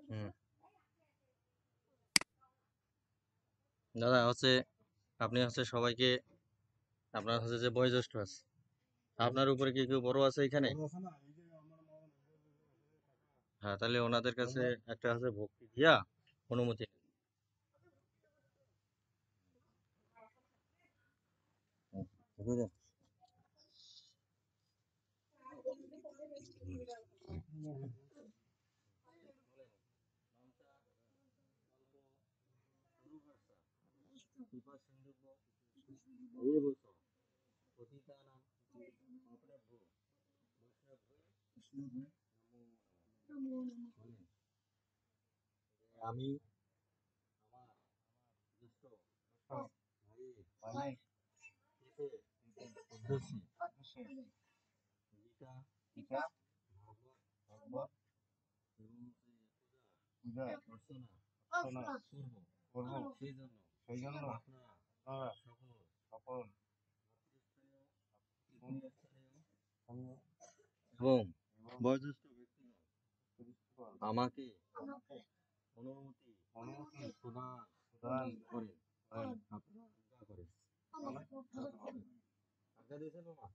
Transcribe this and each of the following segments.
হুম। দাদা হচ্ছে আপনি হচ্ছে সবাইকে আপনার হচ্ছে যে বয়োজ্যেষ্ঠ আছে আপনার উপরে কি কেউ বড় আছে এখানে? হ্যাঁ, তাহলে ওনাদের কাছে একটা আছে ভক্তি দিয়া অনুমতি নিন। হুম, বুঝলেন? আমি এবং বয়োজ্যেষ্ঠ আমাকে অনুমতি প্রদান করেন। আপনারা আজ্ঞা করেন। আজ্ঞা দিয়েছেন মামা?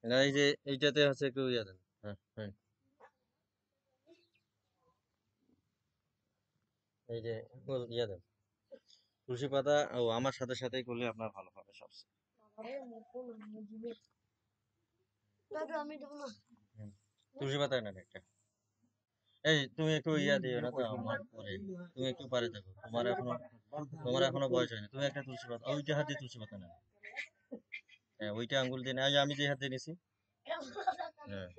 না, এই যে এইটাতে হচ্ছে একটু ইয়ে দেন। হ্যাঁ হ্যাঁ, এই যে একটু ইয়ে দেন তুলসী পাতা। ও আমার সাথে সাথেই করলে আপনার ভালো হবে সবচেয়ে। হুম, তুলসী পাতা নেন একটা। এই তুমি একটু ইয়া দিও না তো আমার পরে। তুমি একটু পারে থাকো, তোমার এখনো বয়স হয়নি। তুমি একটা তুলসী পাতা ওইটা হাত দিয়ে তুলসী পাতা নেন। হ্যাঁ, ওইটা আঙ্গুল দিয়ে নেয়, আমি যে হাত দিয়ে নিছি। হ্যাঁ,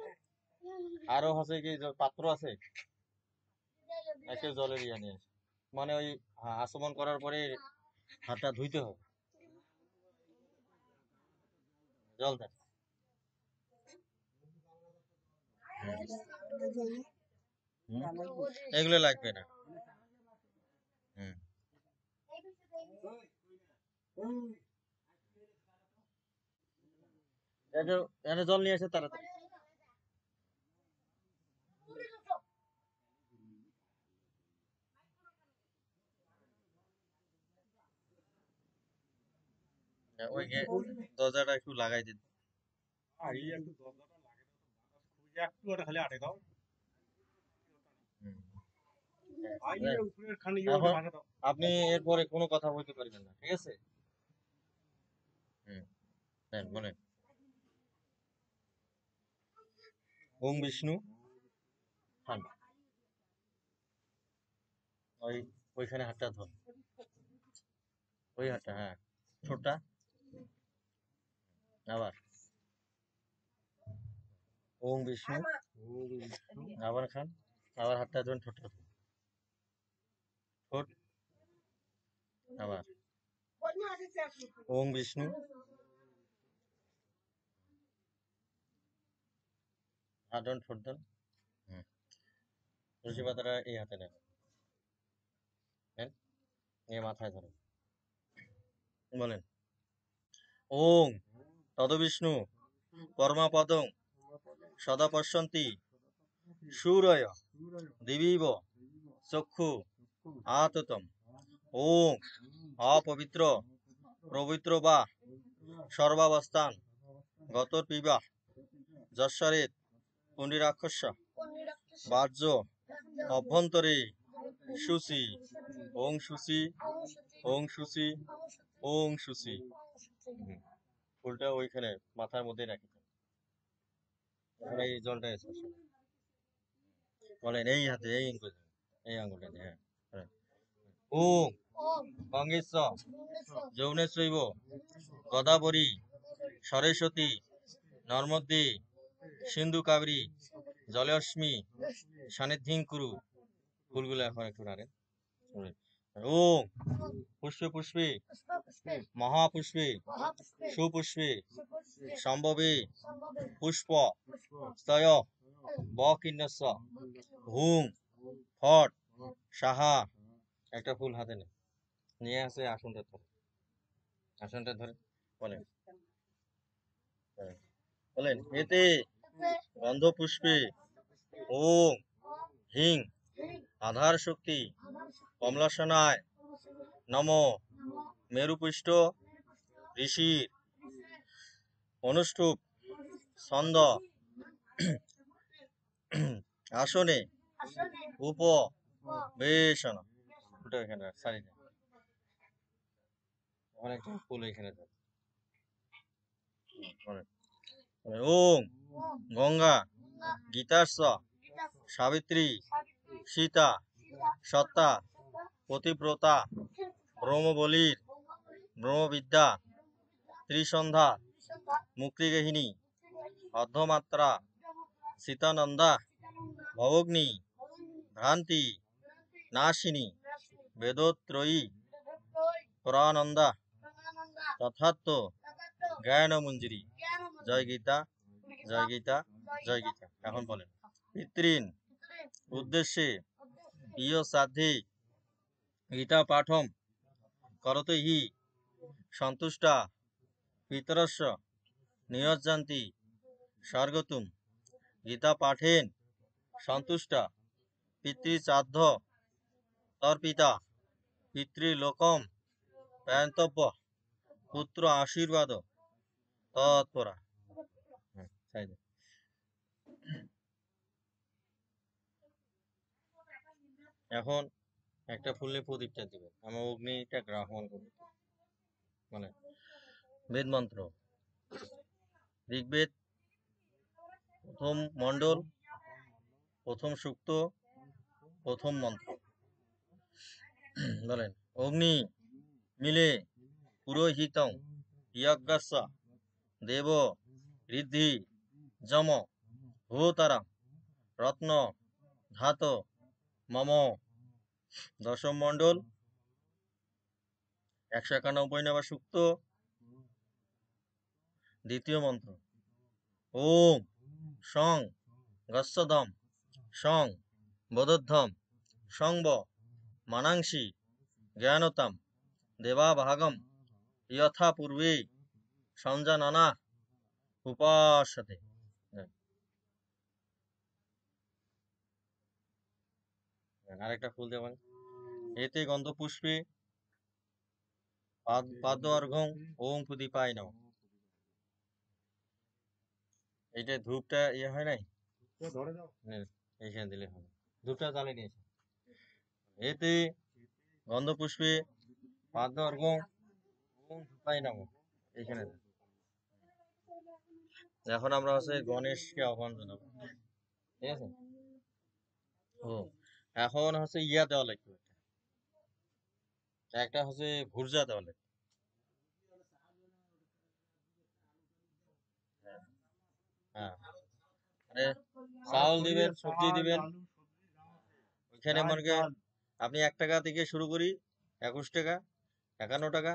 আরো হচ্ছে কি যে পাত্র আছে, একটা জলের ইয়া নিয়ে আসে। মানে ওই আচমন করার পরে হাতটা ধুইতে হবে, জল দেন। হুম, এগুলো লাগবে না। হুম, এটা জল নিয়ে আসে তাড়াতাড়ি। হ্যাঁ, ওই দরজাটা একটু লাগাই দিন। হুম, এখন আপনি এরপরে কোনো কথা বলতে পারবেন না, ঠিক আছে? হুম, হ্যাঁ বলেন। ওম বিষ্ণু। খান, ওই ওইখানে হাতটা ধর, ওই হাতটা, হ্যাঁ, ছোটটা। আবার ওম বিষ্ণু, আবার খান, আবার হাতটা ধরুন, ঠোঁটটা ধরুন, ঠোঁট। আবার ওম বিষ্ণু, হাত ধরুন, ঠোঁট ধরুন। হুম, তুলসী পাতাটা এই হাতে নেন, নেন, নিয়ে মাথায় ধরুন, বলেন ওং তদবিষ্ণু পরমাপদং সদা পশ্যন্তি সূরয় দিবিব চক্ষু আততম। ওং অপবিত্র পবিত্র বা সর্বাবস্থান গত পিবা যশ্বরেত পুণ্ডিরাক্ষস বাহ্য অভ্যন্তরে শুচি। ওং শুচি, ওং শুচি, ওং শুচি। হুম, ফুলটা ওইখানে মাথার মধ্যে রাখি। এই জলটা স্পর্শ করেন। বলেন এই হাতে, এই আঙ্গুল, এই আঙ্গুলটা দিয়ে, হ্যাঁ হ্যাঁ। ওং গঙ্গেশ যৌনেশ্বৈব গদাবরী সরস্বতী নর্মদে সিন্ধু কাবেরী জলেস্মি সান্নিধিং কুরু। ফুলগুলো এখন একটু নাড়েন। ওং পুষ্পে পুষ্পে মহাপুষ্পে সুপুষ্পে সম্ভবে পুষ্প স্তয় বকিন্নস্য হুম ফট সাহা। একটা ফুল হাতে নেন, নিয়ে আসে আসনটা ধরে বলেন। হ্যাঁ, বলেন এতে গন্ধ পুষ্পে ওম হিং আধার শক্তি কমলাসনায় নম মেরুপুষ্ট ঋষির অনুষ্ঠুপ ছন্দ আসনে উপবেশন। ওটা এখানে সারি দেন, অনেকটা ফুল এখানে দেন। বলেন, ওম গঙ্গা গীতার্ষ সাবিত্রী সীতা সত্তা পতিব্রতা ব্রহ্মবলীর ব্রহ্মবিদ্যা ত্রিসন্ধ্যা মুক্তিগেহিনী অর্ধমাত্রা সীতানন্দা ভবগ্নি ভ্রান্তি নাশিনী বেদত্রয়ী পরানন্দা তথাত্ম জ্ঞানমঞ্জুরি। জয় গীতা, জয় গীতা, জয় গীতা। এখন বলেন পিতৃন উদ্দেশ্যে ইয় সাধ্যে গীতা পাঠম করতে হি সন্তুষ্টা পিতরস্য নিয়জ্জান্তি স্বর্গতুম। গীতা পাঠেন সন্তুষ্টা পিতৃশ্রাদ্ধ তর্পিতা পিতৃলোকম প্রয়ন্তব্য পুত্র আশীর্বাদ তৎপরা। এখন একটা ফুললে প্রদীপটা দিবে, আমার অগ্নিটা গ্রহণ করবে। মানে বেদ মন্ত্র ঋগ্বেদ প্রথম মণ্ডল প্রথম সূক্ত প্রথম মন্ত্র। বলেন অগ্নি মিলে পুরোহিতং যজ্ঞস্য দেব ঋদ্ধি যম ভূতারাম রত্ন ধাত মম। দশম মণ্ডল 191 নম্বর সূক্ত দ্বিতীয় মন্ত্র ওম সং গচ্ছদম সং বোধোদ্ধম সংব মানাংসি জ্ঞানতাম দেবাভাগম যথা পূর্বে সঞ্জাননা উপাসতে। আরেকটা ফুল দেবেন এতে গন্ধ পুষ্পে পাদ্য অর্ঘং ওম প্রদীপায় নমঃ। এইটা ধূপটা ইয়ে হয় নাই, এইখানে দিলে হবে। ধূপটা জ্বালিয়ে নিয়েছে। এতে গন্ধ পুষ্পে পাদ্য অর্ঘং ওম প্রদীপায় নমঃ এইখানে। এখন আমরা হচ্ছে গণেশকে আহ্বান জানাবো, ঠিক আছে? ও এখন হচ্ছে ইয়া দেওয়া লাগবে, একটা হচ্ছে ভুর্জা দেওয়া লাগবে। হ্যাঁ, মানে চাউল দিবেন, সবজি দিবেন। ওইখানে মনে করেন আপনি 1 টাকা থেকে শুরু করি 21 টাকা 51 টাকা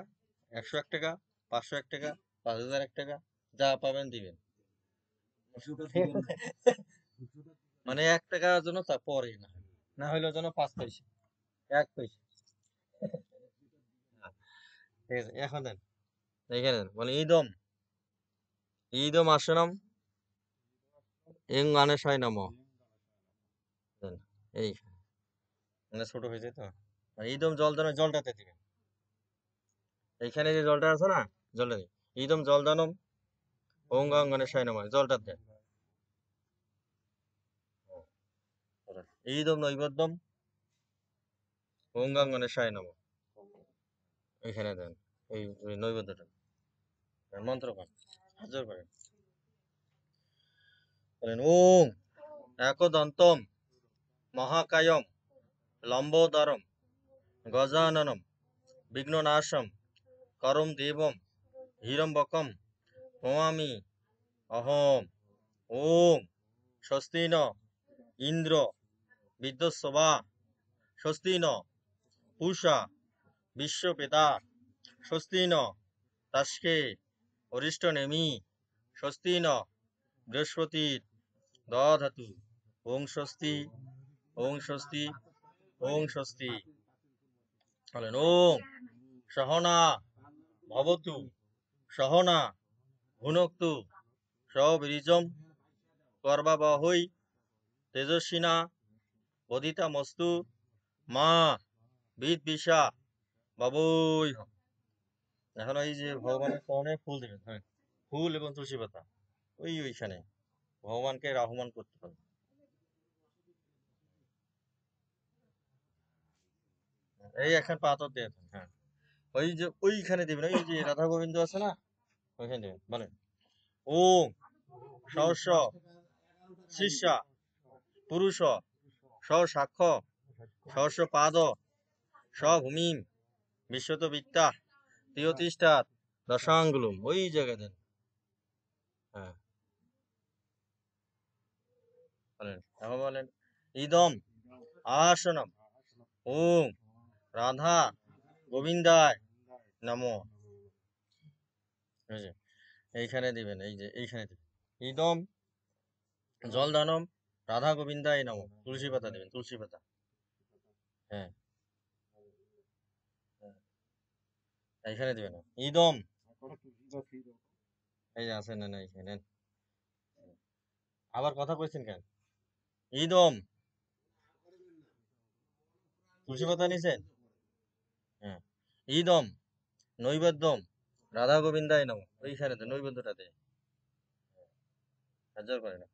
101 টাকা 501 টাকা 5001 টাকা যা পাবেন দিবেন। মানে 1 টাকার জন্য তা পরে না হইলেও যেন 5 পয়সা 1 পয়সা। ঠিক আছে, এখন দেন এখানে দেন। বলে ঈদম আসনম এং গণেশায় নমঃ। দেন এই মানে ছোট হয়েছে তো ঈদম জল দানো, জলটাতে দিবেন। এইখানে যে জলটা আছে না, জলটা দিন। ঈদম জল দানম ওং গং গণেশায় নমঃ, জলটা দেন। ঈদম নৈবেদ্যম ওং গং গণেশায় নমঃ, এখানে দেন এই নৈবেদ্যটা মন্ত্র পান হাজার করেন। বলেন ওং একদন্তম মহাকায়ম লম্বোদরম গজাননম বিঘ্ননাশম করম দেবম হিরম্বকম নমামি অহম। ওম স্বস্তি ন ইন্দ্র বিদ্যস্বা স্বস্তি ন পূষা বিশ্ববেদা স্বস্তি ন তাস্কে অরিষ্ট নেমি স্বস্তি ন বৃহস্পতির দধাতু। ওং স্বস্তি ওং স্বস্তি ওং স্বস্তি। বলেন ওং সহনা ভবতু সহনা ভুনক্তু সবীর্যম কর্বাবহৈ তেজস্বিনা বদিতামস্তু মা বিদ্বিষা বাবৈ। এখন এই যে ভগবানের চরণে ফুল দিবেন, হ্যাঁ, ফুল এবং তুলসী পাতা ওইখানে ভগবানকে আহ্বান করতে হবে। এই এখন পাথর দিয়ে দেন, হ্যাঁ, ওই যে ওইখানে দিবেন, ওই যে রাধা গোবিন্দ আছে না, ওইখানে দিবেন। বলেন ওম সহস্র শিষ্যা পুরুষ স সাক্ষ্য সহস্র পাদ স্বভূমিম বিশ্বত বিদ্যা তিয়তিষ্ঠাত দশাঙ্গুলম, ওই জায়গায় দেন। হ্যাঁ, বলেন এখন বলেন ইদম আসনম ওম রাধা গোবিন্দায় নমো। এই যে এইখানে দিবেন, এই যে এইখানে দিবেন ইদম জল দানম রাধা গোবিন্দায় নমো, তুলসী পাতা দিবেন, তুলসী পাতা। হ্যাঁ, এইখানে দিবেন ইদম, এই যে আছে না, এইখানে নেন। আবার কথা কইছেন কেন? ইদম তুলসী পাতা নিছেন? হ্যাঁ, ইদম নৈবেদ্যম রাধা গোবিন্দায় নমো, ওইখানে তো নৈবেদ্যটাতে হাজার করে না।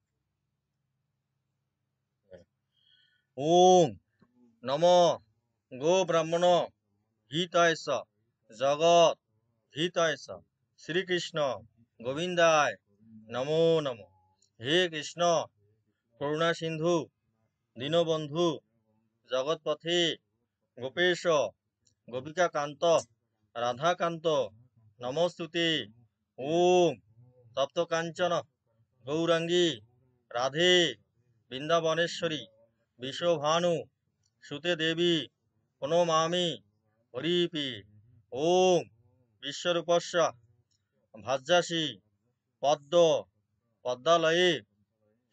ওম নম গো ব্রাহ্মণ হিতায় স জগৎ হিতায় স শ্রীকৃষ্ণ গোবিন্দায় নমো নমো। হে কৃষ্ণ করুণা সিন্ধু দীনবন্ধু জগৎপথে গোপেশ গোপিকা কান্ত রাধাকান্ত নমস্তুতে। ওম তপ্ত কাঞ্চন গৌরাঙ্গী রাধে বৃন্দাবনেশ্বরী বিশ্বভানু সুতে দেবী প্রণমামি হরিপি। ওম বিশ্বরূপস্য ভাজ্যাসী পদ্ম পদ্মালয়ে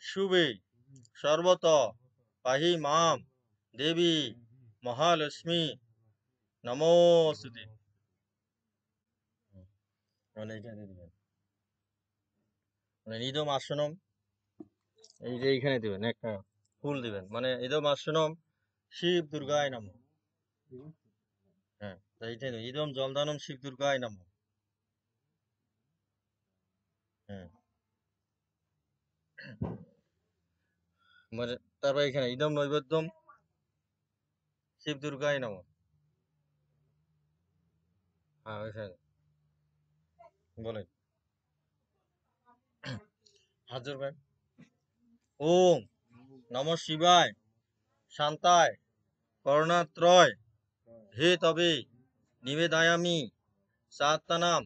শুভে সর্বত পাহি মাম দেবী মহালক্ষ্মী নমস্তুতে। মানে এইখানে দিবেন, মানে ইদম আসনম, এই যে এইখানে দিবেন একটা ফুল দিবেন, মানে ইদম আসনম শিব দুর্গায় নমঃ। হ্যাঁ, তো এইটাই ইদম জলদানম শিব দুর্গায় নমঃ। হ্যাঁ, মানে তারপর এখানে ইদম নৈবেদ্যম শিব দুর্গায় নমঃ। হ্যাঁ, ওইখানে বলেন হাজার বার ওম নমঃ শিবায় শান্তায় করুণাত্রয় হে তবে নিবেদয়ামি সাত্তানাম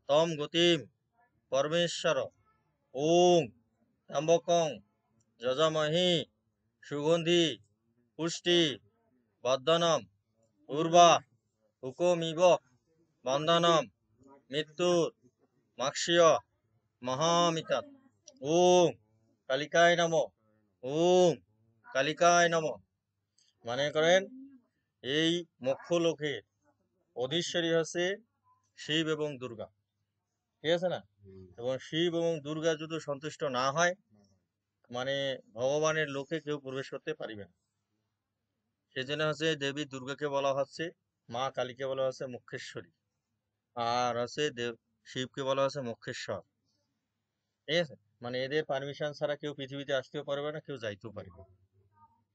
তম গতিম পরমেশ্বর। ওম ত্র্যম্বকং যজামহি সুগন্ধি পুষ্টি বর্ধনম উর্বা হুকমিব বন্ধনম মৃত্যুর মাক্ষিয় মহামিতাৎ। ওম কালিকায় নমঃ। ওম কালিকায় নমঃ। মানে করেন এই মোক্ষ লোকের অধীশ্বরী হচ্ছে শিব এবং দুর্গা, ঠিক আছে না? এবং শিব এবং দুর্গা যদি সন্তুষ্ট না হয়, মানে ভগবানের লোকে কেউ প্রবেশ করতে পারিবে না। সেজন্য হচ্ছে দেবী দুর্গাকে বলা হচ্ছে, মা কালীকে বলা হচ্ছে মুক্ষেশ্বরী, আর হচ্ছে দেব শিবকে বলা হচ্ছে মুক্ষেশ্বর, ঠিক আছে? মানে এদের পারমিশন ছাড়া কেউ পৃথিবীতে আসতেও পারবে না, কেউ যাইতেও পারবে না।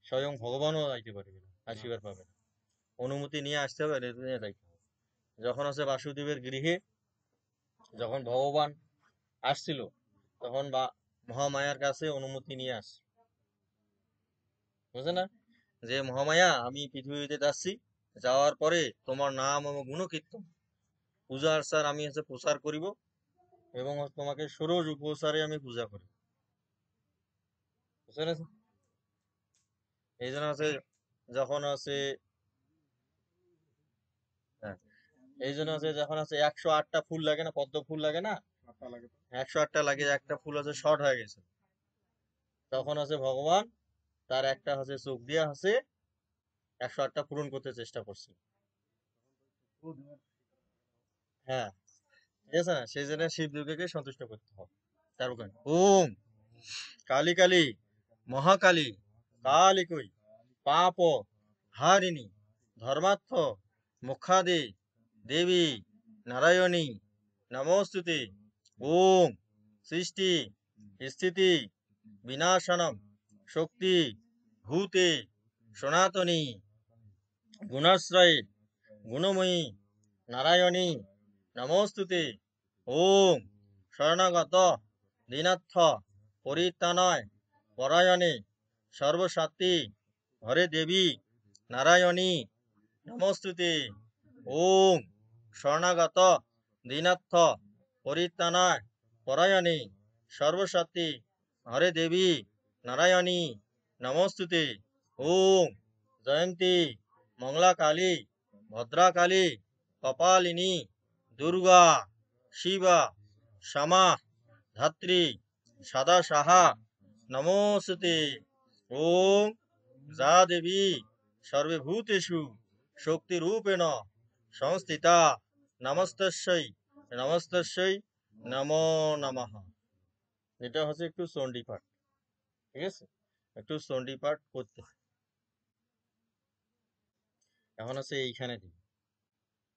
স্বয়ং ভগবানও যাইতে পারবে না, আসিবার পাবে না, অনুমতি নিয়ে আসতে হবে, এদের নিয়ে যাইতে হবে। যখন হচ্ছে বাসুদেবের গৃহে যখন ভগবান আসছিল, তখন বা মহামায়ার কাছে অনুমতি নিয়ে আস, বুঝলে না, যে মহামায়া আমি পৃথিবীতে যাচ্ছি, যাওয়ার পরে তোমার নাম এবং গুণকীর্তন পূজা আর্চার আমি হচ্ছে প্রচার করিব, এবং তোমাকে ষোড়শ উপচারে আমি পূজা করি, বুঝতে পেরেছো? এই জন্য আছে যখন আছে, হ্যাঁ, এই জন্য আছে যখন আছে 108টা ফুল লাগে না, পদ্ম ফুল লাগে না, 108টা লাগে, একটা ফুল আছে শর্ট হয়ে গেছে, তখন আছে ভগবান তার একটা হচ্ছে চোখ দিয়া হচ্ছে 108টা পূরণ করতে চেষ্টা করছে। হ্যাঁ, ঠিক আছে না, সেই জন্য শিব দুর্গাকে সন্তুষ্ট করতে হবে। তারপর ওম কালী কালী মহাকালী কালিকই পাপ হারিণী ধর্মার্থ মুখাদে দেবী নারায়ণী নমস্তুতে। ওম সৃষ্টি স্থিতি বিনাশনম শক্তি ভূতে সনাতনী গুণাশ্রয়ে গুণময়ী নারায়ণী নমস্তুতে। ওম শরণাগত দীনার্থ পরিত্রাণায় পরায়ণে সর্বশক্তি হরে দেবী নারায়ণী নমস্তুতে। ওম শরণাগত দীনার্থ পরিত্রাণায় পরায়ণে সর্বশক্তি হরে দেবী নারায়ণী নমস্তুতে। ওম জয়ন্তী মঙ্গলা কালী ভদ্রা কালী কপালিনী দুর্গা শিবা শ্যামা ধাত্রী সদা সাহা নমস্তুতে। ওম যা দেবী সর্বভূতেষু শক্তিরূপেণ সংস্থিতা নমস্তস্যৈ নমস্তস্যৈ নমো নমঃ। এটা হচ্ছে একটু চণ্ডী পাঠ, ঠিক আছে, একটু চণ্ডী পাঠ করতে হয়। এখন আছে এইখানে দিন,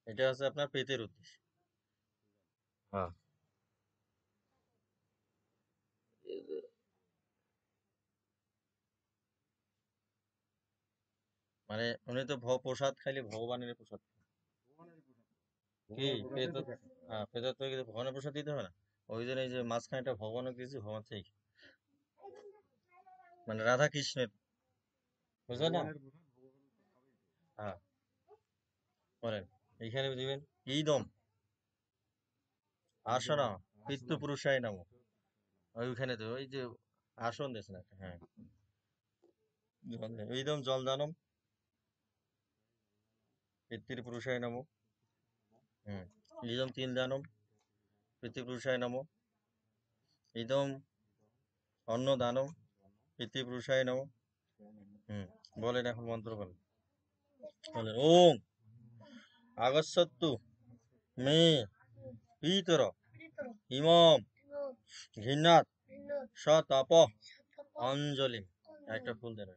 এটা হচ্ছে আপনার পেটের উদ্দেশ্য। হ্যাঁ, মানে উনি তো প্রসাদ খাইলে ভগবানের প্রসাদ কি পেট, হ্যাঁ পেটের তো কিন্তু ভগবানের প্রসাদ দিতে হবে না। ওই জন্য এই যে মাঝখানেটা ভগবানকে দিয়েছি, ভগবান থেকে মানে রাধা কৃষ্ণের, বুঝলেন না? হ্যাঁ, বলেন এইখানে দিবেন ইদম আসন পিতৃপুরুষায় নাম। ওইখানে তো ওই যে আসন দিয়েছেন একটা, হ্যাঁ ইদম জল দানম পিতৃপুরুষায় নাম। হুম, ইদম তিল দানম পিতৃপুরুষায় নাম। ইদম অন্ন দানম পিতৃপুরুষায় নাম। হুম, বলেন এখন মন্ত্র বলেন। বলেন ওম আগস্বত্তু মে পিতর ইমম ঘৃণাত সতপ অঞ্জলি। একটা ফুল দেন।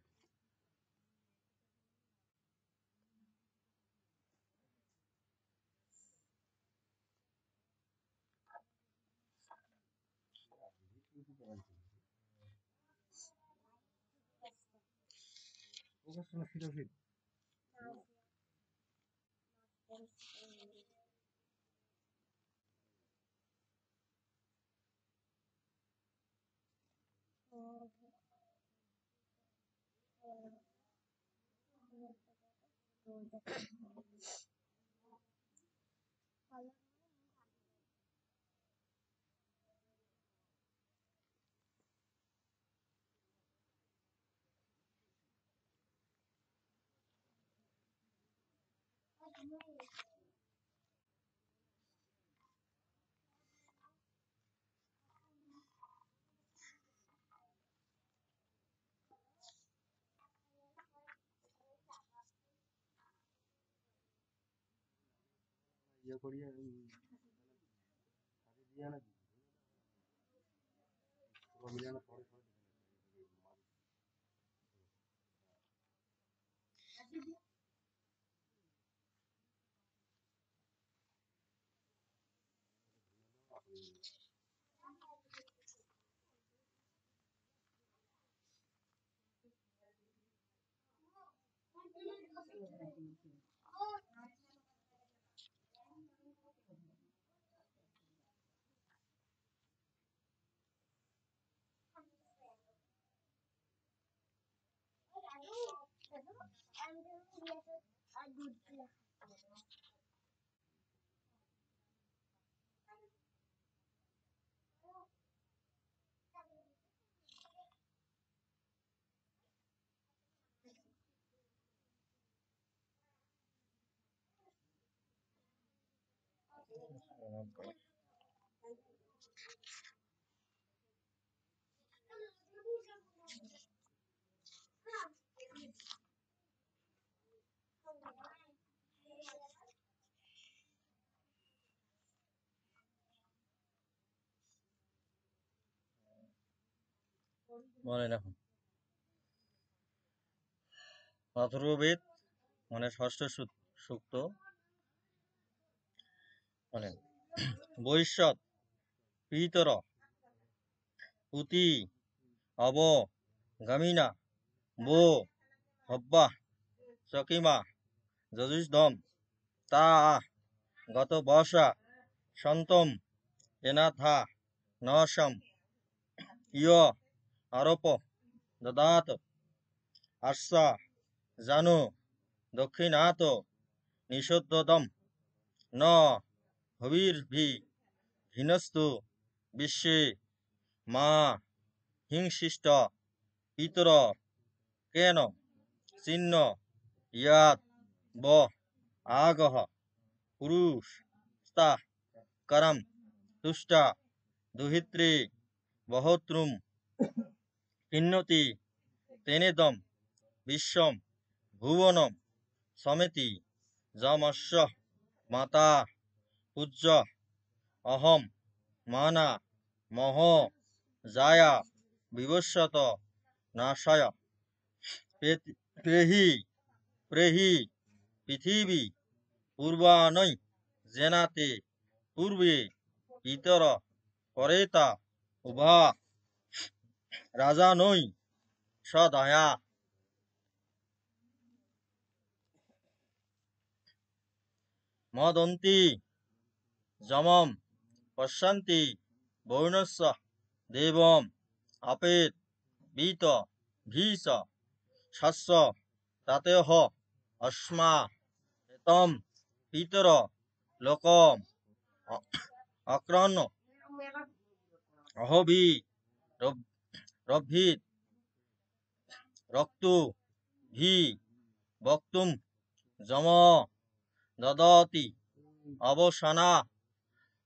বলেন এখন। অথর্ববেদ মানে ষষ্ঠ সূক্ত বলেন। ভবিষ্যৎ পিতর পুতি অব গামিনা বো হব্বা চকিমা যজুষধম তা গত বর্ষা সন্তম এনাথা নশম ইয় আরোপ দদাত আশ্বা জানু দক্ষিণাত নিষোদ্ধদম ন হবির্ভি হিনস্তু বিশ্বে মা হিংসিষ্ট পিতর কেন চিহ্ন ইয়াত ব আগহ পুরুষ তা করম তুষ্টা দুহিত্রে বহত্রুম কিন্নতি তেনেদম বিশ্বম ভুবনম সমেতি যমস্য মাতা পূজ্য অহম মানা মহ জায়া বিবস্বত নাশয় প্রেহি প্রেহি পৃথিবী পূর্বানৈ জেনাতে পূর্বে ইতর পরেতা উভা রাজানৈ সদয়া মদন্তি যমম পশ্যন্তি বর্ণস্য দেবম আপেত বিত ভীষ শস্য তাতেহ অস্মা এতম পিতর লোকম অক্রন্ন অহবি রভিত রক্তু ভি বক্তুম যম দদতি অবসানা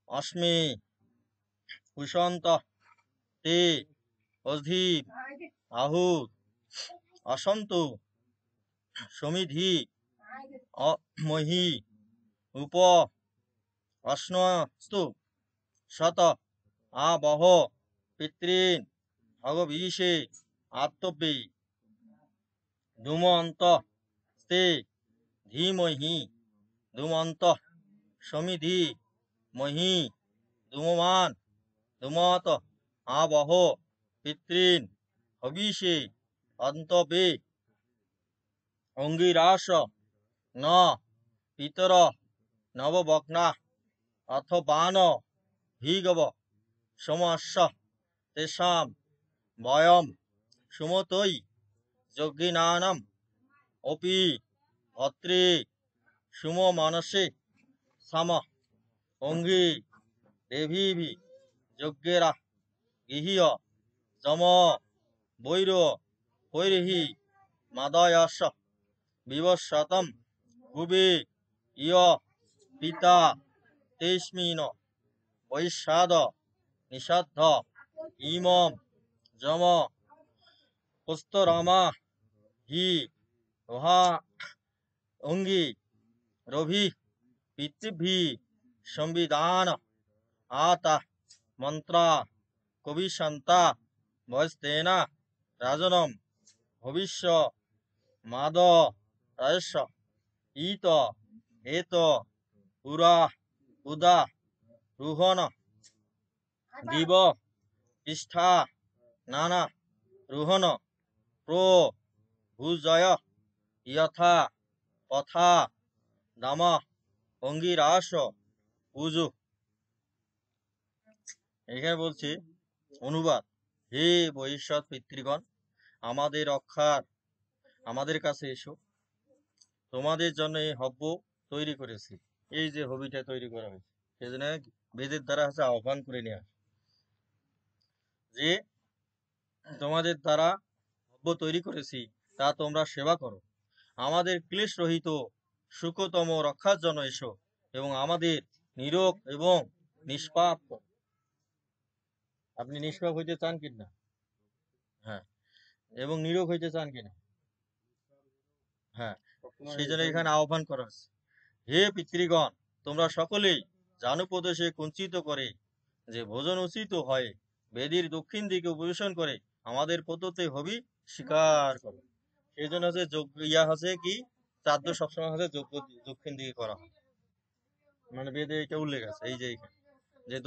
অস্মি কুশন্ত তে অধি আহুত অসন্তু সমিধি মহি উপ অশ্নস্তু শত আবহ পিতৃন অগভীষে আত্মব্যে ধূমন্ত স্তে ধীমহি ধূমন্ত সমিধি মহি ধূমমান ধূমত আবহ পিতৃন হবিষে অন্তবে অঙ্গিরাস ন পিতর নববগ্না অথবান ভিগব সমস্য তেষাম বয়ম সুমতৈ যজ্ঞিনানম অপি ভত্রে সুম মানসে সাম অঙ্গি দেবীভি যজ্ঞেরা গৃহীয় যম বৈর হৈরহি মাদয়স বিবস্বতম ভুবে ইয় পিতা তেস্মিন বৈশ্বাদ নিষাদ্ধ ইমম যম পুস্তরমা হি রোহা অঙ্গি রভি পিতৃভি সংবিধান আতা মন্ত্রা কবিশন্তা বয়স্তেনা রাজনম ভবিষ্য মাদ রাজস্ব ইত এত পুরা উদা রুহন দিব পৃষ্ঠা নানা রুহন প্র ভুজয় যথা পথা দাম অঙ্গিরাস পুজু। এখানে বলছি অনুবাদ। হে ভবিষ্যৎ পিতৃগণ, আমাদের রক্ষার আমাদের কাছে এসো, তোমাদের জন্য এই হব্য তৈরি করেছি। এই যে হবিটা তৈরি করা হয়েছে সেজন্য বেদের দ্বারা হচ্ছে আহ্বান করে নেওয়া, যে তোমাদের দ্বারা হব্য তৈরি করেছি তা তোমরা সেবা করো, আমাদের ক্লেশ রহিত সুখতম রক্ষার জন্য এসো এবং আমাদের নিরোগ এবং নিষ্পাপ। আপনি নিষ্পাপ হইতে চান কিনা? হ্যাঁ। এবং নিরোগ হইতে চান কিনা? হ্যাঁ। সেই জন্য এখানে আহ্বান করা হচ্ছে, হে পিতৃগণ, তোমরা সকলেই জানুপদেশে কুঞ্চিত করে যে ভোজন উচিত হয় বেদির দক্ষিণ দিকে পরিবেশন করে আমাদের পদ্ধতি হবি স্বীকার করো। সেই জন্য হচ্ছে ইয়া হচ্ছে কি, শ্রাদ্ধ সবসময় হচ্ছে দক্ষিণ দিকে করা হয়। মানে বেদে এটা উল্লেখ আছে এই যে এইখানে, যে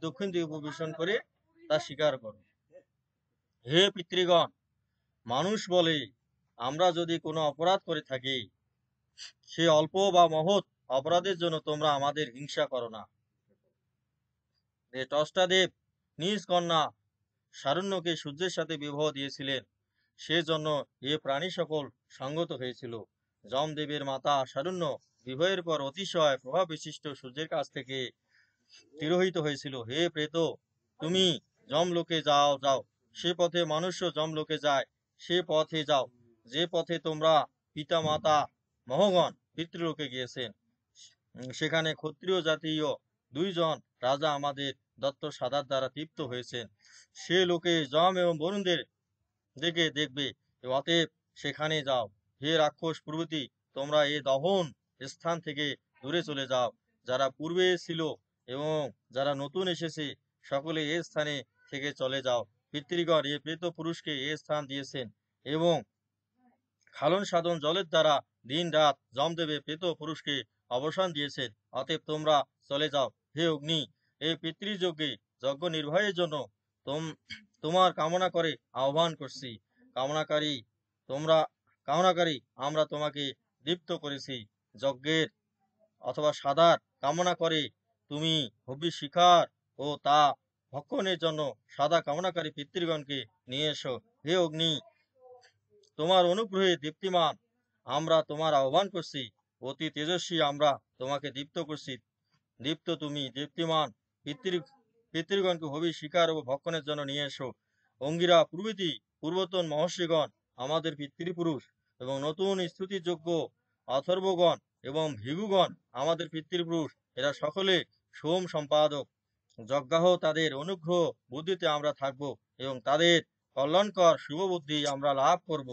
দক্ষিণ দিকে উপবেশন করে তা স্বীকার করো। হে পিতৃগণ, মানুষ বলে আমরা যদি কোনো অপরাধ করে থাকি, সে অল্প বা মহৎ অপরাধের জন্য তোমরা আমাদের হিংসা করো না। যে ত্বষ্টাদেব নিজ কন্যা শারণ্যকে সূর্যের সাথে বিবাহ দিয়েছিলেন, সেজন্য এ প্রাণী সকল সঙ্গত হয়েছিল। যমদেবের মাতা শারণ্য বিবাহের পর অতিশয় প্রভাব বিশিষ্ট সূর্যের কাছ থেকে তিরোহিত হয়েছিল। হে প্রেত, তুমি যমলোকে যাও যাও, সে পথে মনুষ্য যমলোকে যায়, সে পথে যাও যে পথে তোমরা পিতা মাতা মহগণ পিতৃলোকে গিয়েছেন। সেখানে ক্ষত্রিয় জাতীয় দুইজন রাজা আমাদের দত্ত সাদার দ্বারা তৃপ্ত হয়েছেন। সে লোকে যম এবং বরুণদের দিকে দেখবে, অতএব সেখানে যাও। হে রাক্ষস প্রভৃতি, তোমরা এ দহন স্থান থেকে দূরে চলে যাও। যারা পূর্বে ছিল এবং যারা নতুন এসেছে, সকলে এ স্থানে থেকে চলে যাও। পিতৃগণ এ প্রেত পুরুষকে এ স্থান দিয়েছেন এবং খালন সাধন জলের দ্বারা দিন রাত যমদেবে প্রেত পুরুষকে অবসান দিয়েছেন। অতএব তোমরা চলে যাও। হে অগ্নি, এই পিতৃযজ্ঞে যজ্ঞ নির্বাহের জন্য তোমার কামনা করে আহ্বান করছি। কামনাকারী তোমরা কামনাকারী আমরা তোমাকে দীপ্ত করেছি। যজ্ঞের অথবা সাদার কামনা করে তুমি হবি শিকার ও তা ভক্ষণের জন্য সাদা কামনাকারী পিতৃগণকে নিয়ে এসো। হে অগ্নি, তোমার অনুগ্রহে দীপ্তিমান আমরা তোমার আহ্বান করছি। অতি তেজস্বী আমরা তোমাকে দীপ্ত করছি। দীপ্ত তুমি দীপ্তিমান পিতৃগণকে হবি শিকার ও ভক্ষণের জন্য নিয়ে এসো। অঙ্গিরা প্রভৃতি পূর্বতন মহর্ষিগণ আমাদের পিতৃপুরুষ, এবং নতুন স্তুতিযোগ্য অথর্বগণ এবং ভিগুগণ আমাদের পিতৃপুরুষ, এরা সকলে সোম সম্পাদক। যজ্ঞাহ তাদের অনুগ্রহ বুদ্ধিতে আমরা থাকব এবং তাদের কল্যাণকর শুভ বুদ্ধি আমরা লাভ করব।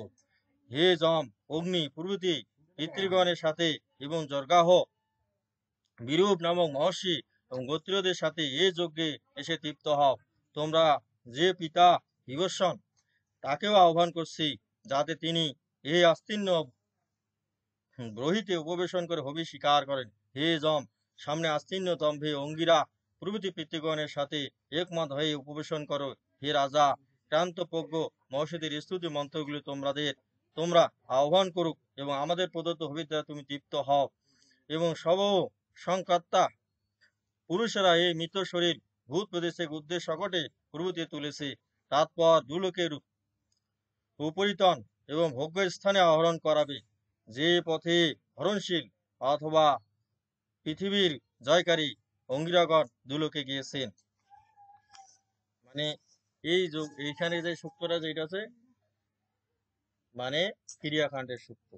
হে যম, অগ্নি প্রভৃতি পিতৃগণের সাথে এবং যজ্ঞাহ বিরূপ নামক মহর্ষি এবং গোত্রীয়দের সাথে এ যজ্ঞে এসে তৃপ্ত হও। তোমরা যে পিতা বিভীষণ, তাকেও আহ্বান করছি, যাতে তিনি এই আস্তীর্ণ গ্রহিতে উপবেশন করে হবি স্বীকার করেন। হে যম, সামনে আস্তীর্ণ দম্ভে অঙ্গিরা প্রভৃতি পিতৃগণের সাথে একমত হয়ে উপবেশন করো। হে রাজা, ক্রান্তপ্রজ্ঞ মহর্ষিদের স্তুতি মন্ত্রগুলি তোমরা আহ্বান করুক এবং আমাদের প্রদত্ত হবির দ্বারা তুমি তৃপ্ত হও। এবং সব সংকর্তা পুরুষেরা এই মৃত শরীর ভূত প্রদেশে উদ্দেশ সকটে প্রভৃতি তুলেছে। তারপর দুলোকের উপরিতন এবং ভোগ্য স্থানে আহরণ করাবে। যে পথে হরণশীল অথবা পৃথিবীর জয়কারী অঙ্গিরাগণ দুলোকে গিয়েছেন। মানে এইখানে যে সূক্তটা যেটা আছে, মানে ক্রিয়াকাণ্ডের সূক্ত,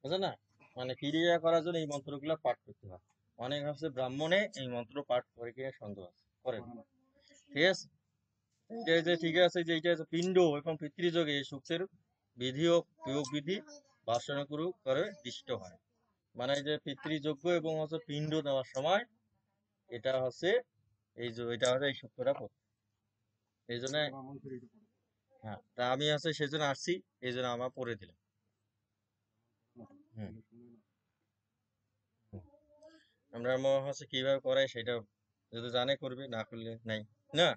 বুঝলে না? মানে ক্রিয়া করার জন্য এই মন্ত্রগুলো পাঠ করতে হয়। অনেক হচ্ছে ব্রাহ্মণে এই মন্ত্র পাঠ করে কিনা সন্দেহ আছে, করে না। ঠিক আছে, ঠিক আছে, যে এইটা হচ্ছে পিণ্ড এবং পিতৃযোগে এই সূক্তের বিধি ও প্রয়োগ বিধি বাসনাগুরু করে দৃষ্ট হয়। মানে এই যে পিতৃযজ্ঞ এবং হচ্ছে পিণ্ড দেওয়ার সময় এটা হচ্ছে এটা হচ্ছে এই সূক্তটা পড়তে। এই জন্য হ্যাঁ, তা আমি হচ্ছে সেজন্য আসছি, এই জন্য আমার পড়ে দিলাম। হুম, আমরা হচ্ছে কিভাবে করাই সেটা যদি জানে করবে, না করলে নাই, না?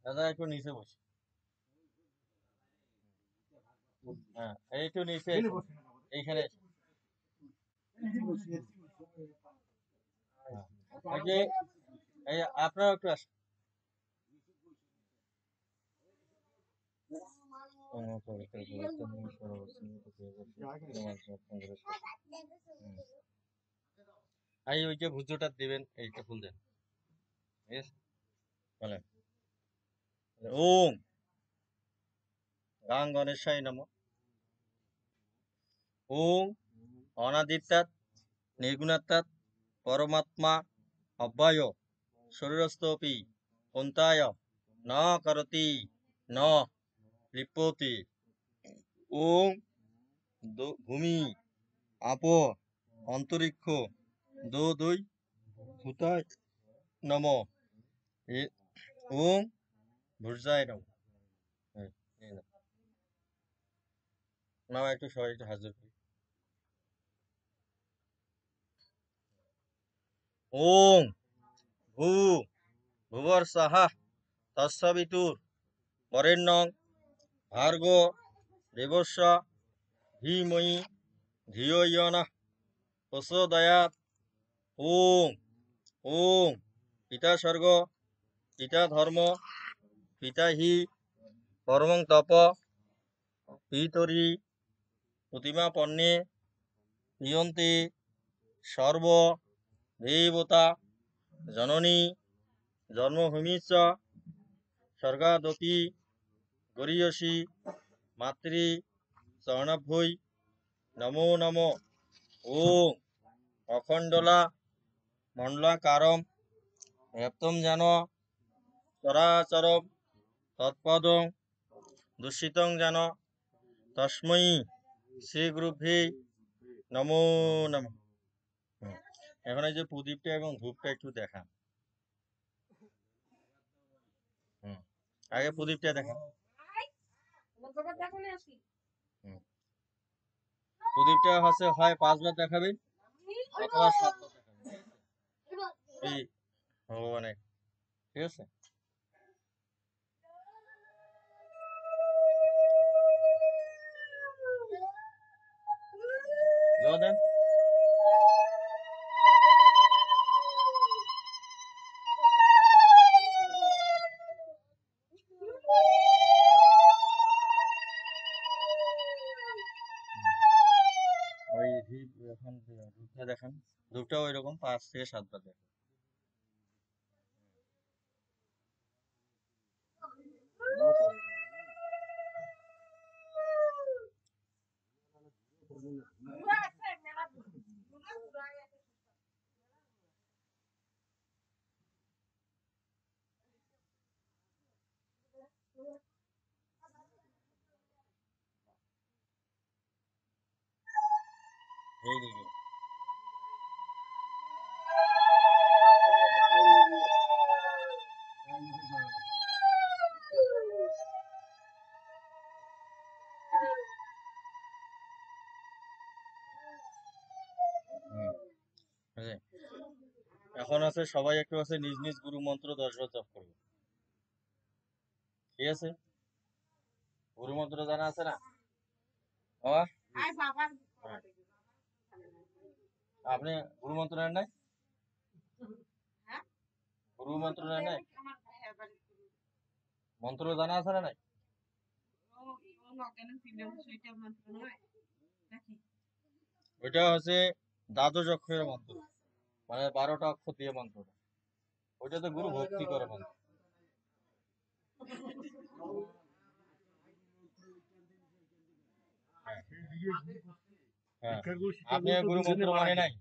দাদা একটু নিচে বসে, হ্যাঁ একটু নিচে এইখানে। হ্যাঁ, এই যে আপনারা একটু আসেন। এই ওই যে ভুজোটা দিবেন, এইটা ফুল দেন। ঠিক আছে, বলেন ওম গাং গণেশায় নমঃ। ওম অনাদিত্যাৎ নির্গুণাত্মাৎ পরমাত্মা অব্যয় শরীরস্থপি পন্থায় ন করতি ন লিপ্যতি। ওম ভূমি আপ অন্তরিক্ষ দো দুই ভূতায় নমো। ওং ভূর্জায় নমো। এই নাও। নাও একটু সবাই একটু হাজির করি। ওং ভূ ভুবর সাহা তৎসবিতুর বরেণ্যং ভার্গো দেবস্য ধীমহি ধিয়ো ইয়ো নঃ প্রচোদয়াৎ। ওং ওং পিতা স্বর্গ পিতা ধর্ম পিতা হি পরমং তপ পিতরি প্রতিমা পণ্যে প্রিয়ন্তে সর্ব দেবতা জননী জন্মভূমি চ স্বর্গাদপি গরীয়সী মাতৃ চরণাভ্যৈ নমো নমো। ওং অখণ্ডলা মণ্ডলাকারম ব্যাপ্তম যেন চরাচরম তৎপদং দূষিতং যেন তস্मै শ্রী গুরুভ্যে নমো নমঃ। এখন এই যে প্রদীপটা এবং ধূপটা একটু দেখান। আগে প্রদীপটা দেখান। প্রদীপটা হচ্ছে হয় 5 বার দেখাবেন অথবা 7 বার দেখাবেন। এই ভগবানের, ঠিক আছে? জল দেন। ওই ধূপ এখন ধূপটা দেখান। ধূপটাও ওইরকম 5 থেকে 7 বার দেখান। এইদিকে। বুঝলে? এখন আছে সবাই একটু আছে নিজ নিজ গুরু মন্ত্র 10 বার জপ করবে, ঠিক আছে? গুরু মন্ত্র জানা আছে না? বাবা, হ্যাঁ। আপনি গুরু মন্ত্র নেন নাই? গুরু মন্ত্র নেন নাই? মন্ত্র জানা আছে না নাই? ওইটা হচ্ছে দ্বাদশ অক্ষরের মন্ত্র, মানে 12টা অক্ষর দিয়ে মন্ত্রটা। ওইটা তো গুরু ভক্তি করে মন্ত্র। হ্যাঁ, হ্যাঁ। আপনি গুরু মন্ত্র মানে নাই?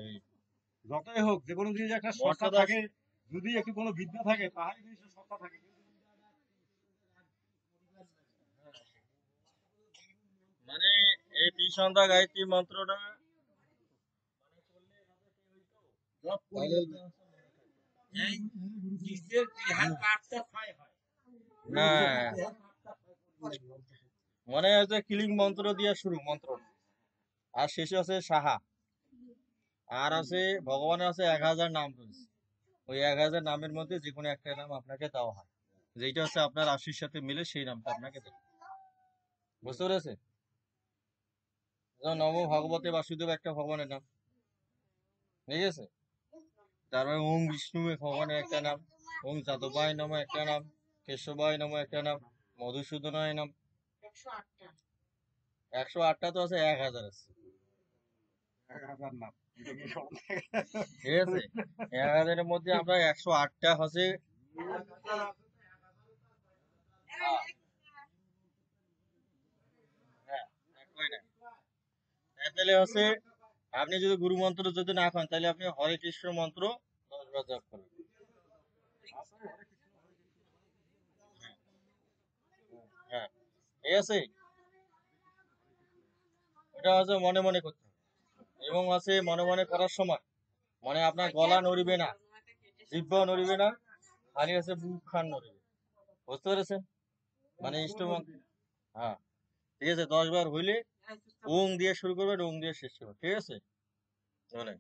এই যতই হোক যে কোনো জিনিস একটা সত্তা মর্যাদা থাকে, যদি একটু কোনো বিদ্যা থাকে তাহলে জিনিসটা সত্তা থাকে। মানে এই ত্রিসন্ধ্যা গায়ত্রী মন্ত্রটা না, মানে হচ্ছে কিলিং মন্ত্র দিয়ে শুরু মন্ত্র, আর শেষে আছে সাহা, আর আছে ভগবানের আছে 1000 নাম রয়েছে। ওই 1000 নামের মধ্যে যে কোনো একটা নাম আপনাকে দেওয়া হয়, যেটা হচ্ছে আপনার রাশির সাথে মিলে সেই নামটা আপনাকে দেয়। বুঝতে পেরেছে? যেমন নম ভগবতে বাসুদেব একটা ভগবানের নাম, ঠিক আছে? তারপরে ওম বিষ্ণু ভগবানের একটা নাম, ওম যাদবায় নাম একটা নাম, কেশবায় নাম একটা নাম, মধুসূদনায় নাম। 108টা তো আছে, 1000 আছে, 1000 নাম। ঠিক আছে? 1000 এর মধ্যে আমরা 108টা হচ্ছে হ্যাঁ, একই না। তাহলে হচ্ছে আপনি যদি গুরু মন্ত্র যদি না খান, তাহলে আপনি হরে কৃষ্ণ মন্ত্র 10 বার জপ করবেন। হ্যাঁ, ঠিক আছে? এটা হচ্ছে মনে মনে করতে হবে, এবং আছে মনে মনে করার সময় মানে আপনার গলা নড়িবে না, জিহ্বা নড়িবে না, খালি আছে বুক খান নড়িবে। বুঝতে পেরেছেন? মানে স্টোমাক, হ্যাঁ, ঠিক আছে। 10 বার হইলে ওং দিয়ে শুরু করবেন, ওং দিয়ে শেষ করবেন, ঠিক আছে? মানে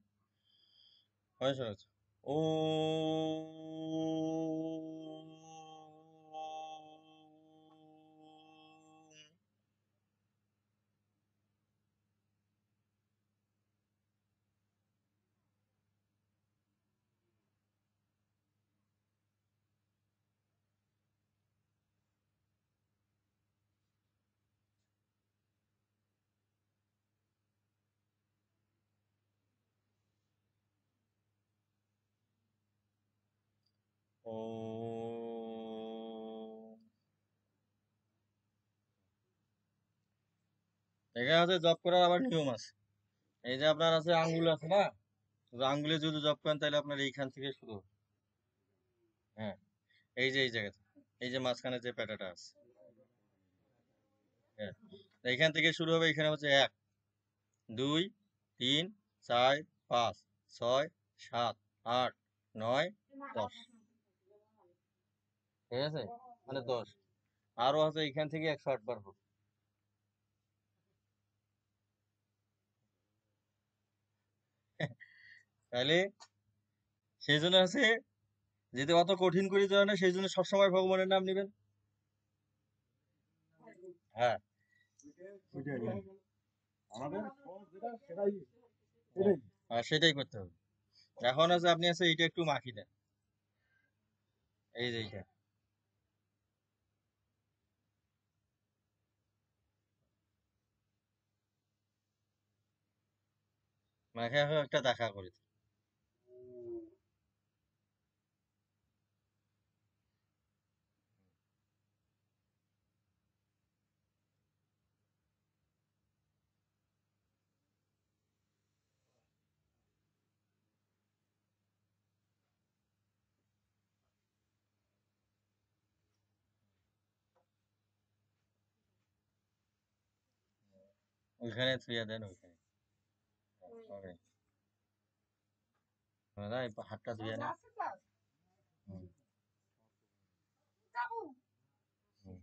হয় শোনাচ্ছে ও এখানে আছে জব করার আবার নিয়ম আছে। এই যে আপনার আছে আঙ্গুল আছে না, তো আঙ্গুলে যদি জব করেন তাহলে আপনার এইখান থেকে শুরু হবে। হ্যাঁ, এই যে এই জায়গাতে, এই যে মাঝখানে যে প্যাটাটা আছে, হ্যাঁ, এইখান থেকে শুরু হবে। এখানে হচ্ছে 1 2 3 4 5 6 7 8 9 10, ঠিক আছে? মানে 10। আরো আছে এখান থেকে 108 বার হোক। তাহলে সেই জন্য আছে, যদি অত কঠিন করে দেওয়া না, সেই জন্য সবসময় ভগবানের নাম নেবেন। হ্যাঁ, আমাদের সহজ যেটা সেটাই হ্যাঁ, সেটাই আর সেটাই করতে হবে। এখন আছে আপনি আছে এইটা একটু মাখি দেন, এই যে এইটা মাখে এখন একটা দেখা করে দিন। ওইখানে থুইয়া দেন, ওইখানে হবে না, এই হাতটা ধুয়ে না। হুম, হুম।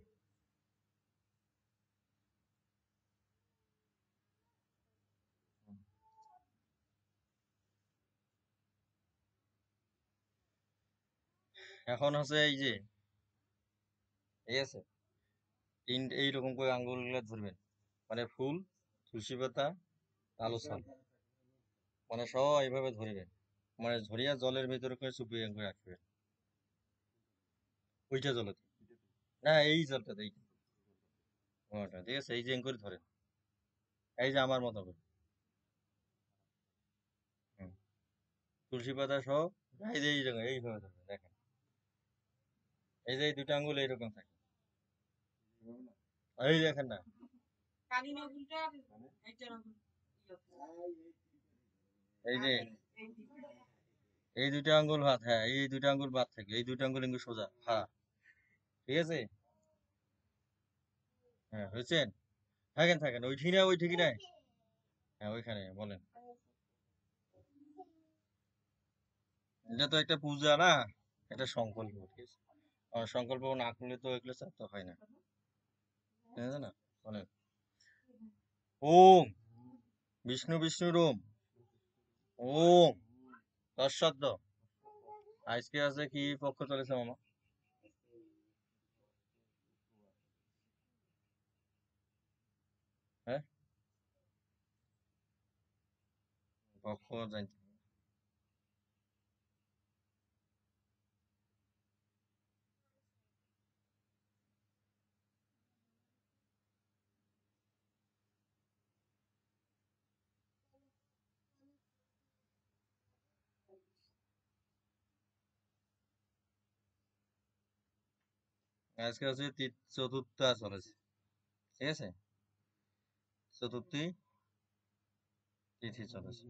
হুম। এখন হচ্ছে এই যে, ঠিক আছে, এইরকম করে আঙ্গুল গুলা ধরবেন, মানে ফুল, তুলসী পাতা, কালো ছাল, মানে সব এইভাবে ধরবেন, মানে ধরিয়া জলের ভিতরে করে চুপিয়ে করে রাখবেন। ওইটা জলতে না, এই জলটাতে, এই ওটা, ঠিক আছে, এই যে করে ধরেন, এই যে আমার মতো করে। হুম। তুলসী পাতা সহ, এই যে এইরকম এইভাবে ধরবেন, দেখেন, এই যে এই দুটো আঙ্গুল এইরকম থাকে, এই দেখেন না, এই যে এই দুটো আঙ্গুল হাত, হ্যাঁ, এই দুটো আঙ্গুল বাদ থাকে, এই দুটো আঙ্গুল ইঙ্গুল সোজা, হ্যাঁ, ঠিক আছে। হ্যাঁ, হয়েছেন? থাকেন থাকেন, ওই ঠিক না, ওই ঠিকই নাই, হ্যাঁ, ওইখানে বলেন। এটা তো একটা পূজা না, এটা সংকল্প, ঠিক আছে? আর সংকল্প না করলে তো এগুলো চাপ তো হয় না, ঠিক আছে না? বলেন ওম বিষ্ণু বিষ্ণুর ওম, ওম তৎসদ্দ। আজকে আছে কি পক্ষ চলেছে মামা? হ্যাঁ, পক্ষ জানতে হবে। আজকে হচ্ছে চতুর্থা চলেছে, ঠিক আছে? চতুর্থী তিথি চলেছে।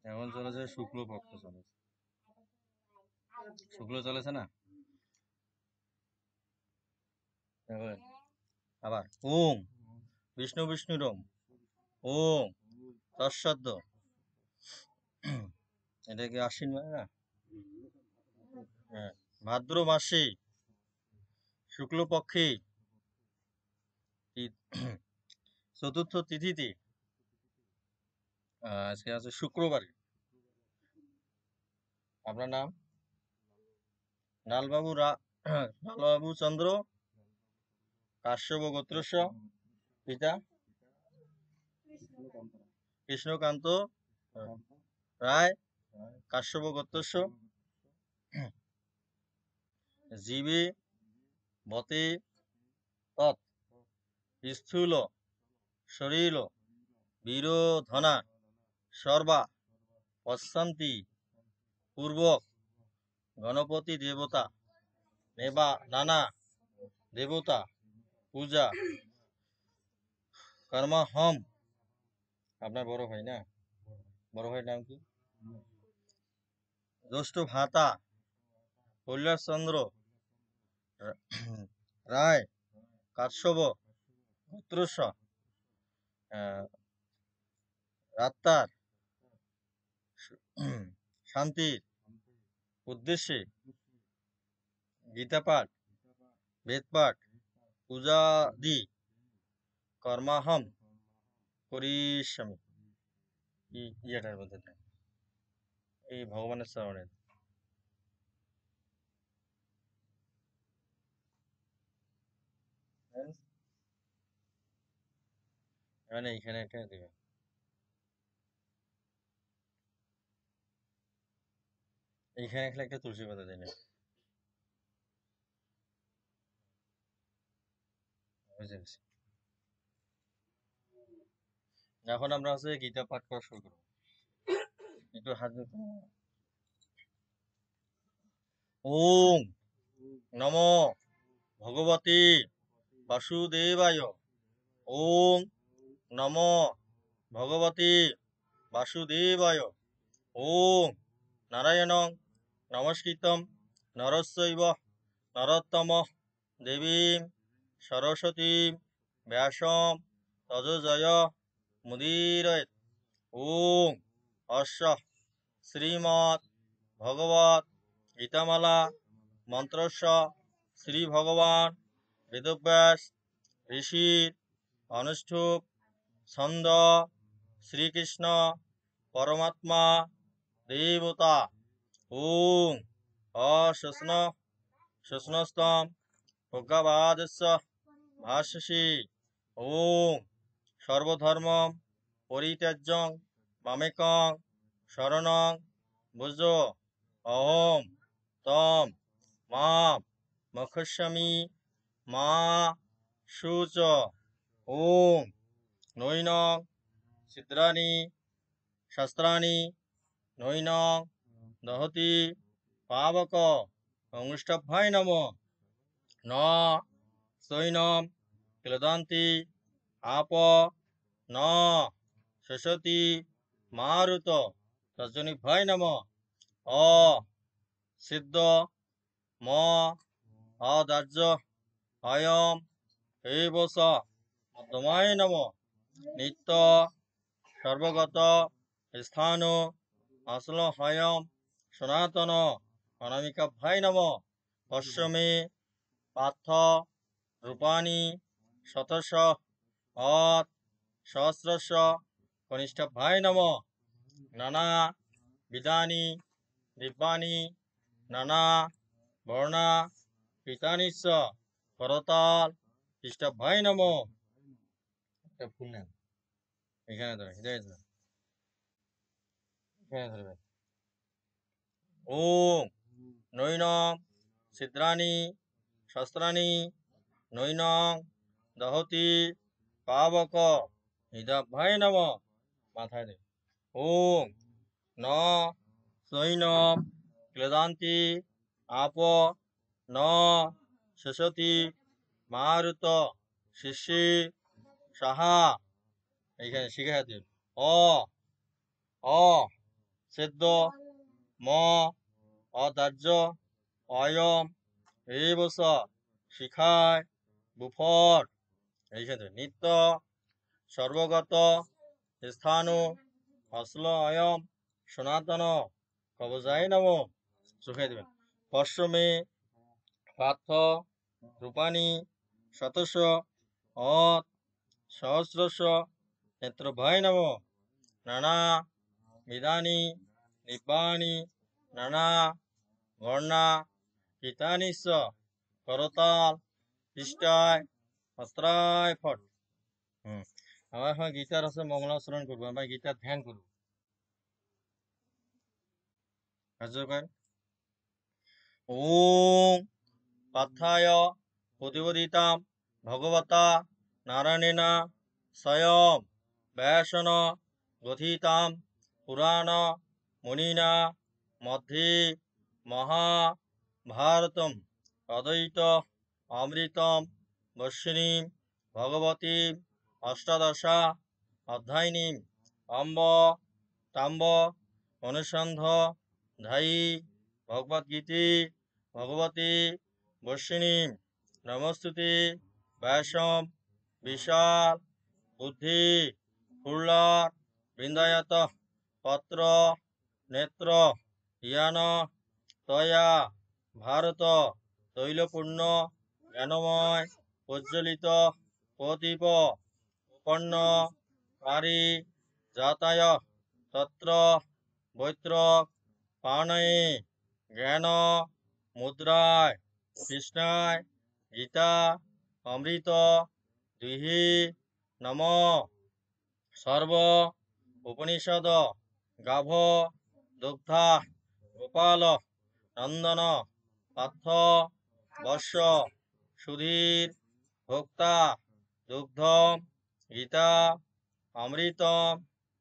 এখন চলেছে শুক্লপক্ষ চলেছে, শুক্ল চলেছে না। এবার আবার ওম বিষ্ণু বিষ্ণুরম ওম তৎসদ্য। এটা কি আশ্বিন মানে না? হ্যাঁ। ভাদ্র মাসে শুক্লপক্ষে চতুর্থ তিথিতে আজকে আছে শুক্রবারে। আপনার নাম? লালবাবু লালবাবু চন্দ্র কাশ্যপ গোত্রস্য, পিতা কৃষ্ণকান্ত রায় কাশ্যপ গোত্রস্য, জীবে বতে তৎ স্থূল শরীর বিরোধনা সর্বা পশ্যন্তি পূর্বক গণপতি দেবতা নেবা নানা দেবতা পূজা কর্মহম। আপনার বড় ভাই না? বড় ভাইয়ের নাম কি? জ্যৈষ্ঠ ভাতা কৈলাসচন্দ্র রায় কাশ্যপ গোত্রস্য, রাত্তার শান্তির উদ্দেশ্যে গীতাপাঠ বেদপাঠ পূজাদি কর্মাহম করিষ্যামি। এটার মধ্যে দেন, এই ভগবানের চরণে দেন। মানে এইখানে একটা দেবেন, এইখানে একটা তুলসী পাতা দেন। বুঝে গেছি। এখন আমরা হচ্ছে গীতা পাঠ করা শুরু করবো। একটু হাত দিতে। ওম নমো ভগবতে বাসুদেবায়। ওম নমো ভগবতে বাসুদেবায়। ওম নারায়ণং নমস্কৃতম নরস্যৈব নরোত্তম দেবীম সরস্বতীম ব্যাসম ততো জয় মুদীরয়েৎ। ওম অশ্ব শ্রীমৎ ভগবত গীতামালা মন্ত্রস্য শ্রী ভগবান বেদব্যাস ঋষির অনুষ্ঠুপ ছন্দ শ্রীকৃষ্ণ পরমাত্মা দেবতা। ওম অশ্ন শুষ্ণস্তম ভগবাদস্য ভাষ্যসি। ওম সর্বধর্মম পরিত্যাজ্যং মামেকং শরণং ভজ। অহম তম মাম মক্ষস্যামি মা শুচ। ওম নৈনং ছিদ্রাণি শাস্ত্রাণি নৈনং দহতি পাবক অঙ্গুষ্ঠভ্যায় নমঃ। ন সৈনম ক্লেদান্তি আপ ন শোষতি মারুত তজ্জনিভ্যায় নমঃ। অ সিদ্ধ ম অদার্য অয়ম এবস মধ্যমায় নমঃ। নিত্য সর্বগত স্থান আসল হয়ম সনাতন অনামিকাভ্যায় নমঃ। পশ্চিমে পার্থ রূপাণি শতশ অত সহস্রশ কনিষ্ঠভ্যায় নমঃ। নানা বিধানি দিব্যানি নানা বর্ণা পিতানি চ করতাল খ্রিস্টাভ্যায় নমঃ। একটা ফুল নেন, এখানে ধরেন, এখানে ধরেন, এখানে ধরবেন। ওম নৈনং ছিদ্রাণি শস্ত্রাণি নৈনং দহতি পাবক হৃদাভ্যায় নমঃ। মাথায় দেন। ওম ন সৈনম ক্লেদান্তি আপ ন শেষতি মারুত শিশি সাহা এইখানে শিখে দিন অ অ সেদ্য ম অদার্য অয়ম এই বস শিখায় বুফর এইখানে নিত্য সর্বগত স্থানু অশ্ল অয়ম সনাতন কবজায় নম চোখে দেবেন পশ্চিমে পার্থ রূপানি শতশ অত সহস্রশ নেত্রভয় নম নানা বিধানি নিব্বানি নানা বর্ণা গীতানিশ্চ করতাল পৃষ্ঠায় হস্ত্রায় ফট আমরা এখন গীতার হচ্ছে মঙ্গলাচরণ করবো আমরা গীতার ধ্যান করবো কার্যকর ওম পার্থায় প্রতিবোদিতাম ভগবতা নারায়ণেন স্বয়ং ব্যাসন গথিতাম পুরাণ মুনিনা মধ্যে মহাভারতম অদ্বৈত অমৃতম বর্ষিণীম ভগবতী অষ্টাদশা অধ্যায়িনীম অম্ব তাম্ব অনুসন্ধ ধায়ী ভগবদ্গীতি ভগবতী বর্ষিণীম নমস্তুতে ব্যাসম বিশাল বুদ্ধি ফুল্লার বৃন্দায়ত পত্র নেত্র ইয়ান তয়া ভারত তৈলপূর্ণ জ্ঞানময় প্রজ্বলিত প্রদীপ উপন্ন কারি যাতায় তত্র বৈত্র পাণয়ে জ্ঞান মুদ্রায় কৃষ্ণায় গীতা অমৃত দুহি নম সর্ব উপনিষদ গাভ দুগ্ধা গোপাল নন্দন পার্থ বর্ষ সুধীর ভোক্তা দুগ্ধম গীতা অমৃতম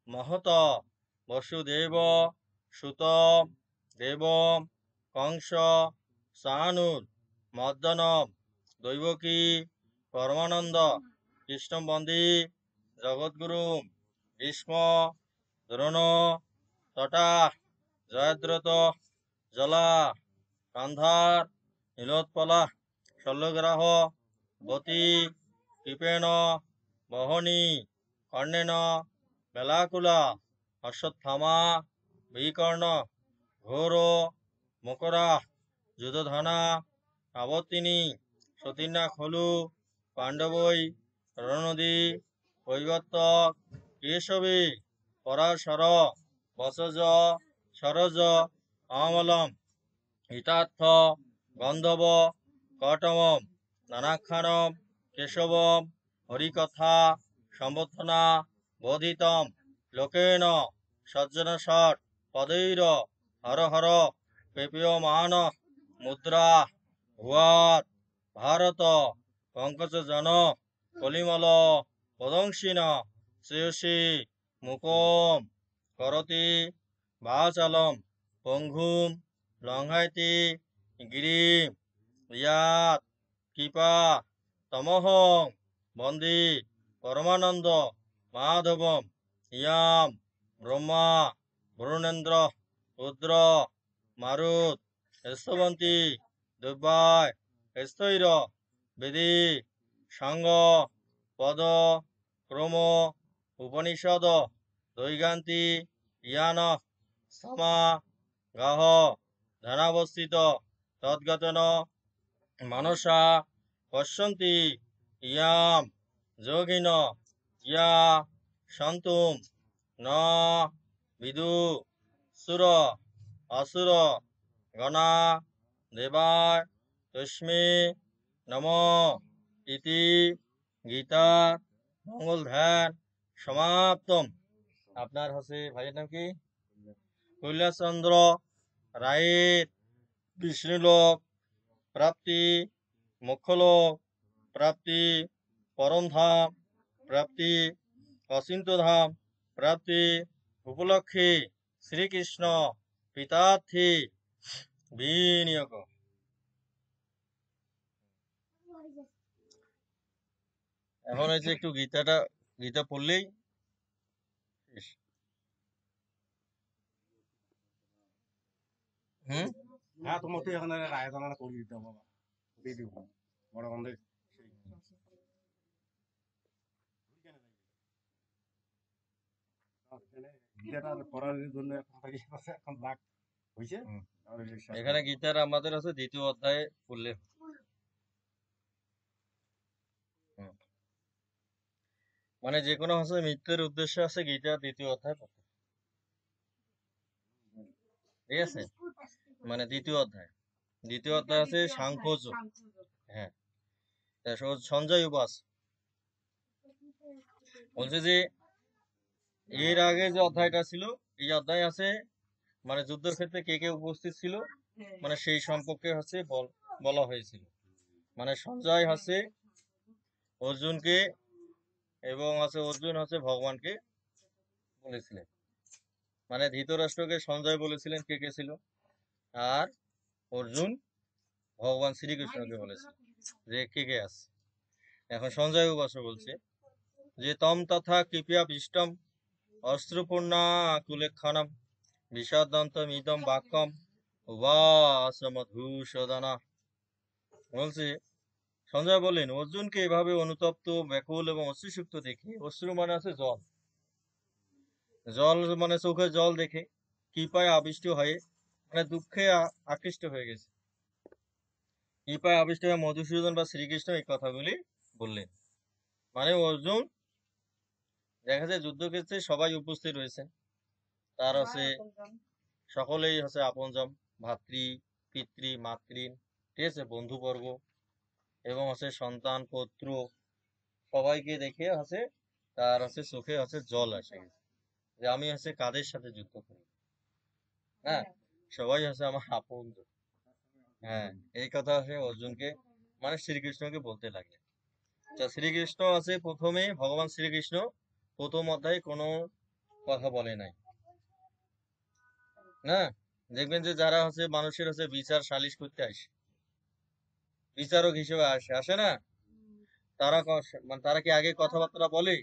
মহত বসুদেব সুতম দেবম কংস সানুর মর্দনম দৈবকী পরমানন্দ কৃষ্ণ বন্দী জগদ্গুরু ভীষ্ম দ্রোণ তটা জয়দ্রত জলা কান্ধার নীলোৎপলা শল্যগ্রাহ গতি কৃপেণ বহনী কর্ণেন বেলাকুলা অশ্বত্থামা বিকর্ণ ঘোর মকরা যুধধনা আবর্তিনী সতীর্ণা খলু পাণ্ডবই রণনদী কৈবর্তক কেশবী পরাশর বসজ সরজ অমলম হিতার্থ গন্ধব কটমম নানাক্ষানম কেশবম হরিকথা সম্বর্ধনা বোধিতম লোকেন সজ্জনষট পदैर হর হর পেপীয়মান মুদ্রা ভুয়াত ভারত পঙ্কজন কলিমল পদংশিন শ্রেয়সী মুকম করতি বাচালম পঙ্গুম লঙ্ঘাইতি গিরিম ইয়াত কৃপা তমহং বন্দে পরমানন্দ মাধবম ইয়াম ব্রহ্মা বরুণেন্দ্র রুদ্র মারুত স্তবন্তী দুর্বায় স্থৈর বেদী সাঙ্গ পদ ক্রম উপনিষদ দৈগান্তি ইয়ান সমা গাহ ধনাবস্থিত তদ্গতন মানসা পশ্যন্তি ইয়াম যোগিন ইয়া সন্তুম ন বিদু সুর অসুর গণা দেবায় তস্মে নম ইতি গীতা মঙ্গল ধ্যান সমাপ্তম। আপনার হচ্ছে ভাইয়ের নাম কি? কৈলাসচন্দ্র রায়ের বিষ্ণুলোক প্রাপ্তি মোক্ষলোক প্রাপ্তি পরমধাম প্রাপ্তি অচিন্তধাম প্রাপ্তি উপলক্ষে শ্রীকৃষ্ণ পিতার্থী বিনিয়োগ। এখন হচ্ছে একটু গীতা পড়লেই শেষ। হুম। হ্যাঁ, তোমার তো এখানে রায়দানা করে দিতে হবে বাবা, দিয়ে দিব বড় বন্ধে যেটা পড়ার জন্য এখন থেকে এখন লাগ হয়েছে। হুম। আর এই শেষ এখানে করবো। গীতার আমাদের আছে 2য় অধ্যায়ে পড়লে হুম। মানে যে কোনো হচ্ছে মৃত্যুর উদ্দেশ্য আছে গীতা 2য় অধ্যায় পড়তে, ঠিক আছে? মানে 2য় অধ্যায়, 2য় অধ্যায় আছে সাংখ্যযোগ। হ্যাঁ, তা সঞ্জয় উবাস বলছে যে এর আগে যে অধ্যায়টা ছিল, এই অধ্যায় আছে মানে যুদ্ধের ক্ষেত্রে কে কে উপস্থিত ছিল, মানে সেই সম্পর্কে হচ্ছে বলা হয়েছিল। মানে সঞ্জয় হচ্ছে অর্জুনকে এবং হচ্ছে অর্জুন হচ্ছে ভগবানকে বলেছিলেন। মানে ধৃতরাষ্ট্রকে সঞ্জয় বলেছিলেন কে কে ছিল, আর অর্জুন ভগবান শ্রীকৃষ্ণকে বলেছিলেন যে কে কে আছে। এখন সঞ্জয় উবাস বলছে যে তম তথা কৃপয়া পৃষ্টম অস্ত্রপূর্ণা কুলেক্ষণম বিষাদন্তম ইদম বাক্যম উবাস মধুসূদনা। বলছে সঞ্জয় বললেন অর্জুনকে এভাবে অনুতপ্ত ব্যাকুল এবং অশ্রুসুপ্ত দেখে, অশ্রু মানে আছে জল, জল মানে চোখের জল দেখে কৃপায় আবিষ্ট হয়ে মানে দুঃখে আকৃষ্ট হয়ে গেছে। কৃপায় আবিষ্ট হয়ে মধুসূদন বা শ্রীকৃষ্ণ এই কথাগুলি বললেন। মানে অর্জুন দেখা যায় যুদ্ধক্ষেত্রে সবাই উপস্থিত রয়েছেন, তার হচ্ছে সকলেই হচ্ছে আপনজন, ভাতৃ পিতৃ মাতৃ, ঠিক আছে, বন্ধুবর্গ এবং হচ্ছে সন্তান পুত্র, সবাইকে দেখে হচ্ছে তার হচ্ছে চোখে হচ্ছে জল আসে গেছে যে আমি হচ্ছে কাদের সাথে যুদ্ধ করি। হ্যাঁ, সবাই হচ্ছে আমার আপনজন। হ্যাঁ, এই কথা হচ্ছে অর্জুনকে মানে শ্রীকৃষ্ণকে বলতে লাগে। তা শ্রীকৃষ্ণ আছে প্রথমে, ভগবান শ্রীকৃষ্ণ প্রথম অধ্যায়ে কোনো কথা বলে নাই না। দেখবেন যে যারা হচ্ছে মানুষের হচ্ছে বিচার সালিশ করতে আসে, বিচারক হিসেবে আসে না, তারা মানে তারা কি আগে কথাবার্তা বলে?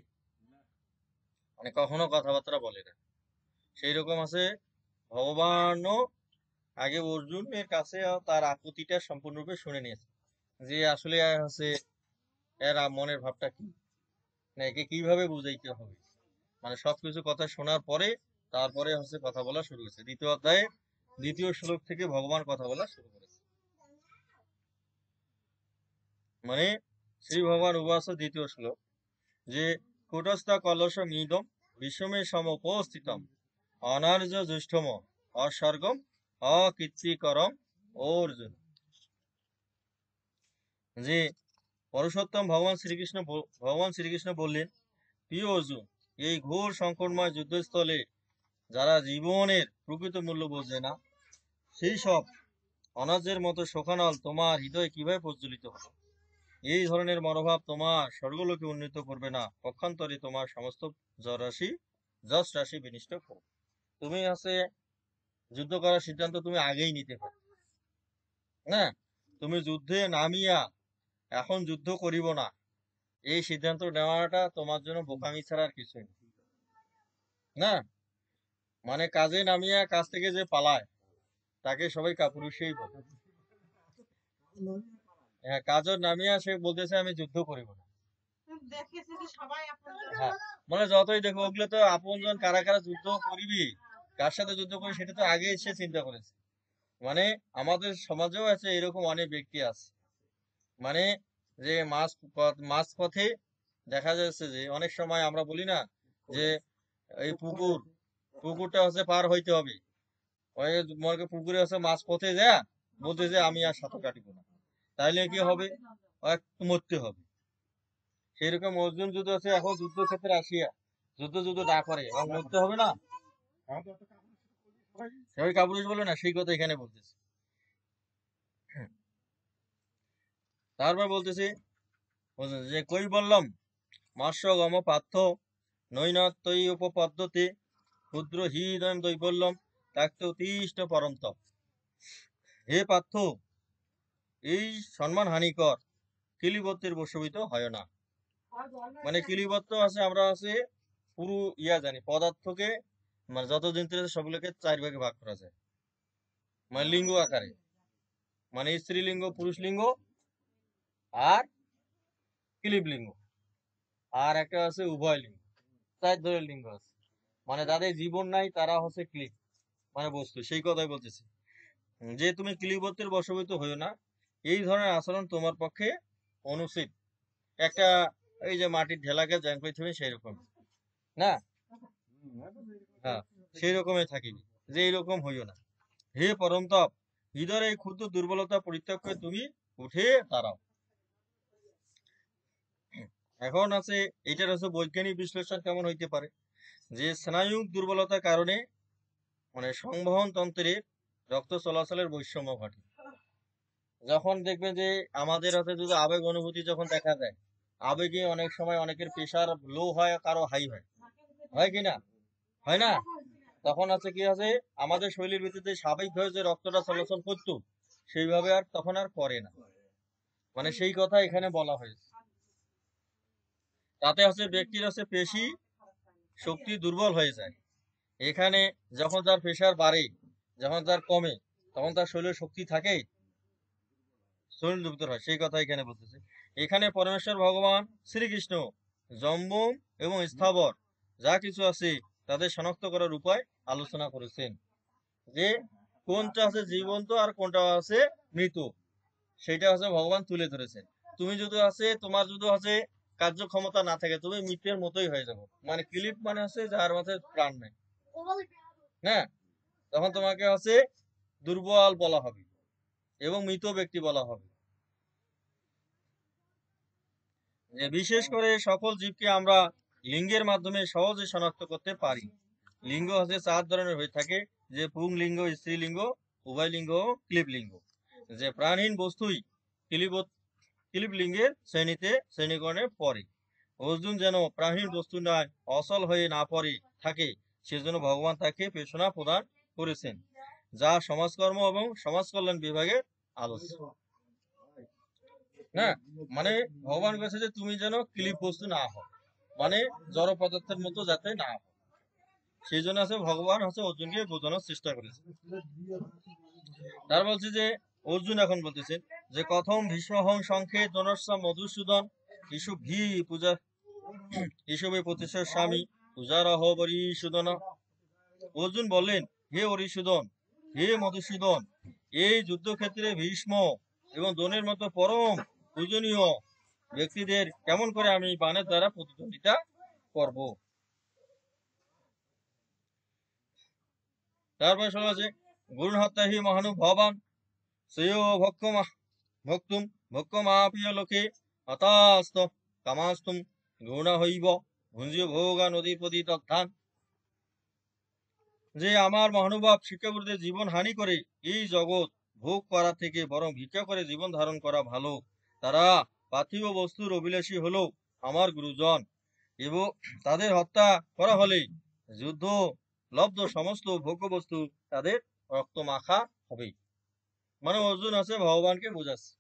মানে কখনো কথাবার্তা বলে না। সেই রকম আছে ভগবানও আগে অর্জুনের কাছে তার আকুতিটা সম্পূর্ণরূপে শুনে নিয়েছে যে আসলে হচ্ছে এর মনের ভাবটা কি, না একে কিভাবে বুঝাইতে হবে। মানে সবকিছু কথা শোনার পরে তারপরে হচ্ছে কথা বলা শুরু করেছে। 2য় অধ্যায়ে 2য় শ্লোক থেকে ভগবান কথা বলা শুরু করেছে। মানে শ্রী ভগবান উবাস 2য় শ্লোক যে কুটস্থ কলস মিদম বিষমে সমপস্থিতম অনার্য জ্যৈষ্ঠম অস্বর্গম অকীর্তিকরম অর্জুন। যে পুরুষোত্তম ভগবান শ্রীকৃষ্ণ বললেন প্রিয় অর্জুন, এই ঘোর সংকটময় যুদ্ধস্থলে যারা জীবনের প্রকৃত মূল্য বোঝে না, সেই সব অনার্যের মতো শোকানল তোমার হৃদয়ে কিভাবে প্রজ্বলিত হলো? এই ধরনের মনোভাব তোমার স্বর্গলোকে উন্নীত করবে না, পক্ষান্তরে তোমার সমস্ত যশ রাশি বিনষ্ট করবে। তুমি আছে যুদ্ধ করার সিদ্ধান্ত তুমি আগেই নিতে পারো না, তুমি যুদ্ধে নামিয়া এখন যুদ্ধ করিব না এই সিদ্ধান্ত নেওয়াটা তোমার জন্য বোকামি ছাড়া আর কিছুই না। মানে কাজে নামিয়া কাজ থেকে যে পালায় তাকে সবাই কাপুরুষই বলে। হ্যাঁ, কাজের নামিয়া সে বলতেছে আমি যুদ্ধ করিব না। হ্যাঁ, মানে যতই দেখো ওগুলো তো আপনজন, কারা কারা যুদ্ধ করিবি, কার সাথে যুদ্ধ করি সেটা তো আগে সে চিন্তা করেছে। মানে আমাদের সমাজেও আছে এরকম অনেক ব্যক্তি আছে, মানে যে মাঝ পথে দেখা যাচ্ছে যে অনেক সময় আমরা বলি না যে এই পুকুরটা হচ্ছে পার হইতে হবে, ওই মনে করো পুকুরে হচ্ছে মাঝ পথে যা বলতে যে আমি আর সাঁতার কাটিব না, তাইলে কি হবে, মরতে হবে। সেই রকম অর্জুন যদি আছে এখন যুদ্ধক্ষেত্রে আসিয়া যুদ্ধ না করে এবং মরতে হবে না, সবাই কাপুরুষ বলে না, সেই কথা এখানে বলতেছে। তারপর বলতেছে যে কই বললাম মৎস্য গম পার্থ নৈনত্যই উপপদ্ধতি ক্ষুদ্র হৃদয় দৈবল্যম তাক্ত উত্তিষ্ঠ পরন্তপ। হে পার্থ, এই সম্মান হানিকর কিলিবত্যের বশবিত হয় না। মানে কিলিবত্ত আছে আমরা আছে পুরো ইয়া জানি পদার্থকে, মানে যত জিনিস আছে সবগুলোকে 4 ভাগে ভাগ করা যায়, মানে লিঙ্গ আকারে, মানে স্ত্রীলিঙ্গ, পুরুষ লিঙ্গ আর ক্লিব লিঙ্গ, আর একটা আছে উভয় লিঙ্গ, 4 ধরনের লিঙ্গ আছে। মানে যাদের জীবন নাই তারা হচ্ছে ক্লিব, মানে বস্তু, সেই কথাই বলতেছি। যে তুমি ক্লিবত্বের বশবর্তী হইও না, এই ধরনের আচরণ তোমার পক্ষে অনুচিত। একটা এই যে মাটির ঢেলাকে জ্যাং করে তুমি সেই রকম না, হ্যাঁ সেই রকমই থাকিবি, যে এইরকম হইও না। হে পরম তপ, হৃদয়ের এই ক্ষুদ্র দুর্বলতা পরিত্যাগ করে তুমি উঠে দাঁড়াও। এখন আছে এটার হচ্ছে বৈজ্ঞানিক বিশ্লেষণ কেমন হইতে পারে, যে স্নায়ুক দুর্বলতার কারণে মানে সংবহন তন্ত্রে রক্ত চলাচলের বৈষম্য ঘটে। যখন দেখবেন যে আমাদের হাতে যদি আবেগ অনুভূতি যখন দেখা যায়, আবেগে অনেক সময় অনেকের প্রেশার লো হয়, কারো হাই হয়, হয় কি না, হয় না, তখন আছে কি আছে আমাদের শরীরের ভিতরে স্বাভাবিকভাবে যে রক্তটা চলাচল করতো সেইভাবে আর তখন আর করে না, মানে সেই কথা এখানে বলা হয়েছে। তাতে হচ্ছে ব্যক্তির হচ্ছে পেশি শক্তি দুর্বল হয়ে যায়। এখানে যখন তার প্রেশার বাড়ে, যখন তার কমে, তখন তার শরীরে শক্তি থাকে, শরীর দুর্বল হয়, সেই কথা এখানে বলতেছে। এখানে পরমেশ্বর ভগবান শ্রীকৃষ্ণ জম্বুম এবং স্থাবর যা কিছু আছে তাদের শনাক্ত করার উপায় আলোচনা করেছেন, যে কোনটা আছে জীবন্ত আর কোনটা আছে মৃত, সেটা হচ্ছে ভগবান তুলে ধরেছেন। তুমি যদি আছে তোমার যদি আছে কার্যক্ষমতা না থাকে, তুমি মৃতের মতোই হয়ে যাবো, মানে ক্লিপ মানে হচ্ছে যার মাঝে প্রাণ নেই, হ্যাঁ, তখন তোমাকে হচ্ছে দুর্বল বলা হবে এবং মৃত ব্যক্তি বলা হবে। যে বিশেষ করে সকল জীবকে আমরা লিঙ্গের মাধ্যমে সহজে শনাক্ত করতে পারি। লিঙ্গ হচ্ছে 4 ধরনের হয়ে থাকে, যে পুংলিঙ্গ, স্ত্রীলিঙ্গ, উভয়লিঙ্গ ও ক্লীবলিঙ্গ। যে প্রাণহীন বস্তুই ক্লীব ক্লীব লিঙ্গের শ্রেণীকরণে পড়ে। অর্জুন যেন প্রাণহীন বস্তু নয় অচল হয়ে না পড়ে থাকে, সেজন্য ভগবান তাকে পেশনা প্রদান করেছেন, যা সমাজকর্ম এবং সমাজ কল্যাণ বিভাগের আলোচ্য। না, মানে ভগবান বলেছে যে তুমি যেন ক্লিপ বস্তু না হও, মানে জড় পদার্থের মতো যাতে না হও, সেই জন্য আছে ভগবান হচ্ছে অর্জুনকে বোঝানোর চেষ্টা করেছে। তার বলছে যে অর্জুন এখন বলতেছেন যে কথম ভীষ্মহং সংখ্যে জনস্ব মধুসূদন ইসু ভি পূজা হিসেবে প্রতিষ্ঠা স্বামী পূজার হরিসূদন। অর্জুন বললেন, হে হরিসূদন, হে মধুসূদন, এই যুদ্ধক্ষেত্রে ভীষ্ম এবং দ্রোণের মতো পরম পূজনীয় ব্যক্তিদের কেমন করে আমি বাণের দ্বারা প্রতিদ্বন্দ্বিতা করব। তারপরে শোনা আছে গুরুণ হত্যা হি মহানুভবান শ্রেয় ভক্তুম ভক্ষমাপিয় লোকে হতাস্ত কামাস্তুম গুণা হইব ভুঞ্জিয় ভোগা নদীপতি তত্থান। যে আমার মহানুভব শিক্ষাগুরুদের জীবন হানি করে এই জগৎ ভোগ করা থেকে বরং ভিক্ষা করে জীবন ধারণ করা ভালো। তারা পার্থিব বস্তুর অভিলাষী হলো আমার গুরুজন, এবং তাদের হত্যা করা হলে যুদ্ধ লব্ধ সমস্ত ভোগ্য বস্তু তাদের রক্ত মাখা হবে। মানে অর্জুন আছে ভগবানকে বোঝাচ্ছে,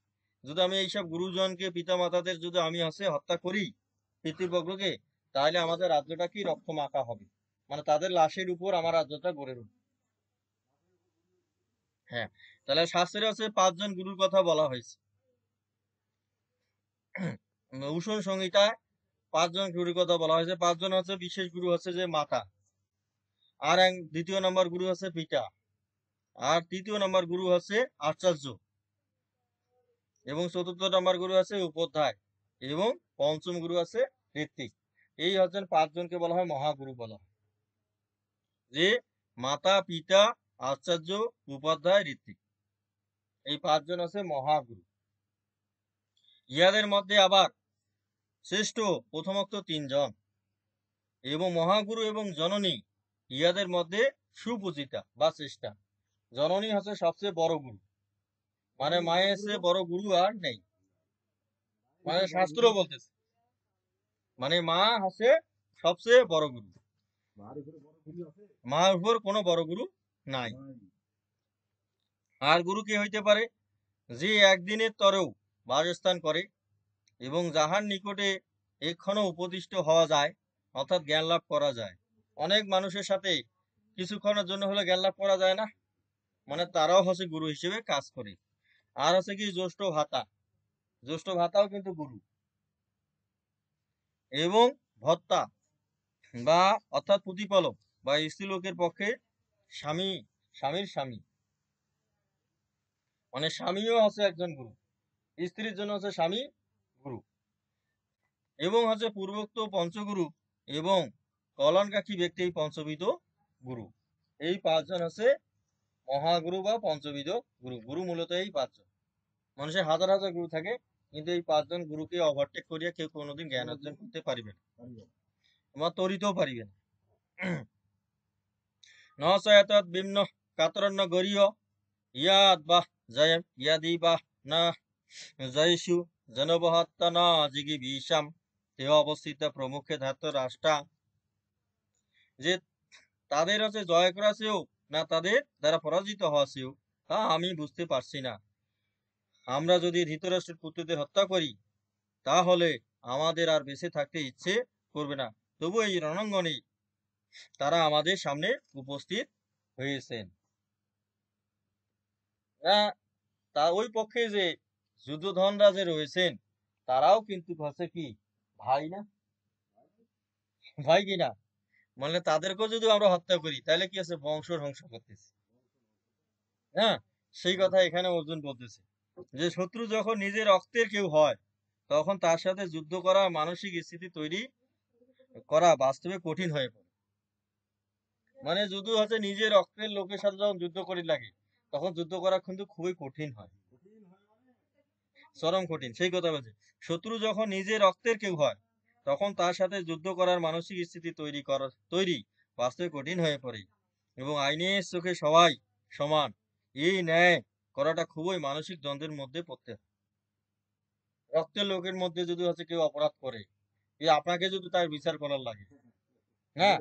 যদি আমি এইসব গুরুজনকে পিতা মাতাদের যদি আমি আছে হত্যা করি পিতৃবর্গকে, তাহলে আমাদের রাজ্যটা কি রক্ত মাখা হবে, মানে তাদের লাশের উপর আমার রাজ্যটা গড়ে উঠবে। হ্যাঁ, তাহলে শাস্ত্রে আছে 5 জন গুরুর কথা বলা হয়েছে। উষণ সংহিতায় 5 জন গুরুর কথা বলা হয়েছে। 5 জন হচ্ছে বিশেষ গুরু, হচ্ছে যে মাতা, আর দ্বিতীয় নম্বর গুরু হচ্ছে পিতা, আর তৃতীয় নম্বর গুরু হচ্ছে আচার্য, এবং চতুর্থ নম্বর গুরু আছে উপাধ্যায়, এবং পঞ্চম গুরু আছে ঋত্বিক। এই হচ্ছেন 5 জনকে বলা হয় মহাগুরু বলা হয়, যে মাতা, পিতা, আচার্য, উপাধ্যায়, ঋত্বিক, এই 5 জন আছে মহাগুরু। ইহাদের মধ্যে আবার শ্রেষ্ঠ প্রথমোক্ত 3 জন, এবং মহাগুরু এবং জননী ইহাদের মধ্যে সুপূজিতা বা শ্রেষ্ঠা। জননী হচ্ছে সবচেয়ে বড় গুরু, মানে মায়ের চেয়ে বড় গুরু আর নেই, মানে শাস্ত্র বলতেছে, মানে মা হচ্ছে সবচেয়ে বড় গুরু, মার উপর কোনো বড় গুরু নাই। আর গুরু কে হইতে পারে, যে একদিনের তরেও বাসস্থান করে এবং যাহার নিকটে এক্ষণও উপদিষ্ট হওয়া যায়, অর্থাৎ জ্ঞান লাভ করা যায়। অনেক মানুষের সাথে কিছুক্ষণের জন্য হলে জ্ঞান লাভ করা যায় না, মানে তারাও হচ্ছে গুরু হিসেবে কাজ করে। আর হচ্ছে কি জ্যেষ্ঠ ভাতা, জ্যেষ্ঠ ভাতাও কিন্তু গুরু। এবং ভর্তা বা অর্থাৎ প্রতিপালক বা স্ত্রী লোকের পক্ষে স্বামী, স্বামীর স্বামী, মানে স্বামীও হচ্ছে একজন গুরু, স্ত্রীর জন্য হচ্ছে স্বামী গুরু। এবং হচ্ছে পূর্বোক্ত পঞ্চগুরু এবং কলঙ্কাক্ষী ব্যক্তি এই পঞ্চবিধ গুরু। এই পাঁচজন হচ্ছে মহাগুরু বা পঞ্চবিধ গুরু। গুরু মূলত এই পাঁচজন। মানুষের হাজার হাজার গুরু থাকে, কিন্তু এই পাঁচজন গুরুকে ওভারটেক করিয়া কেউ কোনোদিন জ্ঞান অর্জন করতে পারিবে না, বা তরিতেও পারিবে না। নচেতৎ বিম্ন কাতরণ্য গরীয় ইয়াদ বা জয় ইয়াদি বা না জয়সু জনবহত্ত ন জিগি বিষাম তে অবস্থিত প্রমুখে ধাত্ত রাষ্ট্রা। যে তাদের হচ্ছে জয় করা চেয়েও না তাদের দ্বারা পরাজিত হওয়া চেয়েও, তা আমি বুঝতে পারছি না। আমরা যদি ধৃতরাষ্ট্রের পুত্রদের হত্যা করি, তাহলে আমাদের আর বেঁচে থাকতে ইচ্ছে করবে না। তবু এই রণাঙ্গনে তারা আমাদের সামনে উপস্থিত হয়েছেন। তা ওই পক্ষে যে যুদ্ধধনরা যে রয়েছেন, তারাও কিন্তু হচ্ছে কি ভাই না, ভাই কিনা, মানে তাদেরকেও যদি আমরা হত্যা করি তাহলে কি আছে, বংশ ধ্বংস করতেছি। হ্যাঁ, সেই কথা এখানে অর্জুন বলতেছে যে শত্রু যখন নিজের রক্তের কেউ হয়, তখন তার সাথে যুদ্ধ করা মানসিক স্থিতি তৈরি করা বাস্তবে কঠিন হয়ে পড়ে। মানে যদি হচ্ছে নিজের রক্তের লোকের সাথে যখন যুদ্ধ করি লাগে, তখন যুদ্ধ করা কিন্তু খুবই কঠিন হয়, চরম কঠিন। সেই কথা বলছে, শত্রু যখন নিজের রক্তের কেউ হয়, তখন তার সাথে যুদ্ধ করার মানসিক স্থিতি তৈরি বাস্তবে কঠিন হয়ে পড়ে। এবং আইনের চোখে সবাই সমান, এই ন্যায় করাটা খুবই মানসিক দ্বন্দ্বের মধ্যে পড়তে হয়। রক্তের লোকের মধ্যে যদি হচ্ছে কেউ অপরাধ করে, এই আপনাকে যদি তার বিচার করার লাগে, হ্যাঁ,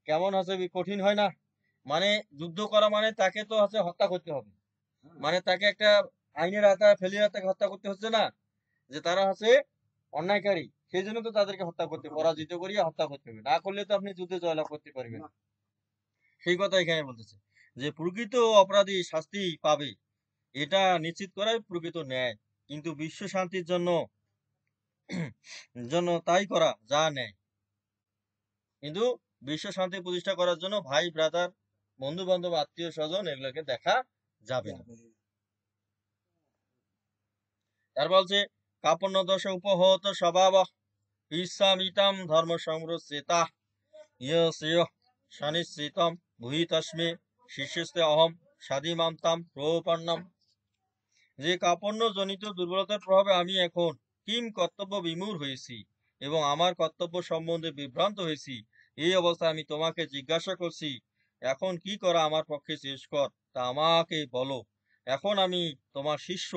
কেমন হচ্ছে কঠিন হয় না? মানে যুদ্ধ করা মানে তাকে তো হচ্ছে হত্যা করতে হবে, মানে তাকে একটা আইনের আওতায় ফেলিয়ে তাকে হত্যা করতে হচ্ছে না, যে তারা হচ্ছে অন্যায়কারী, সেই জন্য তো তাদেরকে হত্যা করতে, পরাজিত করিয়া হত্যা করতে হবে, না করলে তো আপনি যুদ্ধে জয়লাভ করতে পারবেন না। সেই কথা এখানে বলতেছে যে প্রকৃত অপরাধী শাস্তি পাবে, এটা নিশ্চিত করাই প্রকৃত ন্যায়। কিন্তু বিশ্ব শান্তির জন্য জন্য তাই করা যা ন্যায়। কিন্তু বিশ্ব শান্তি প্রতিষ্ঠা করার জন্য ভাই ব্রাদার, বন্ধু বান্ধব, আত্মীয় স্বজন এগুলোকে দেখা যাবে না। তার বলছে কাপন্ন দশ উপহত স্বভাব ঈর্ষামিতাম ধর্ম সংরচেতা ইয় শানিশ্রিতম ভূহি তস্মে শিষ্যস্তে অহম স্বাদিমান্তাম প্রপন্নম। যে কাপন্য জনিত দুর্বলতার প্রভাবে আমি এখন কিম কর্তব্য বিমূঢ় হয়েছি এবং আমার কর্তব্য সম্বন্ধে বিভ্রান্ত হয়েছি, এই অবস্থায় আমি তোমাকে জিজ্ঞাসা করছি, এখন কি করা আমার পক্ষে শ্রেয়স্কর তা আমাকে বলো। এখন আমি তোমার শিষ্য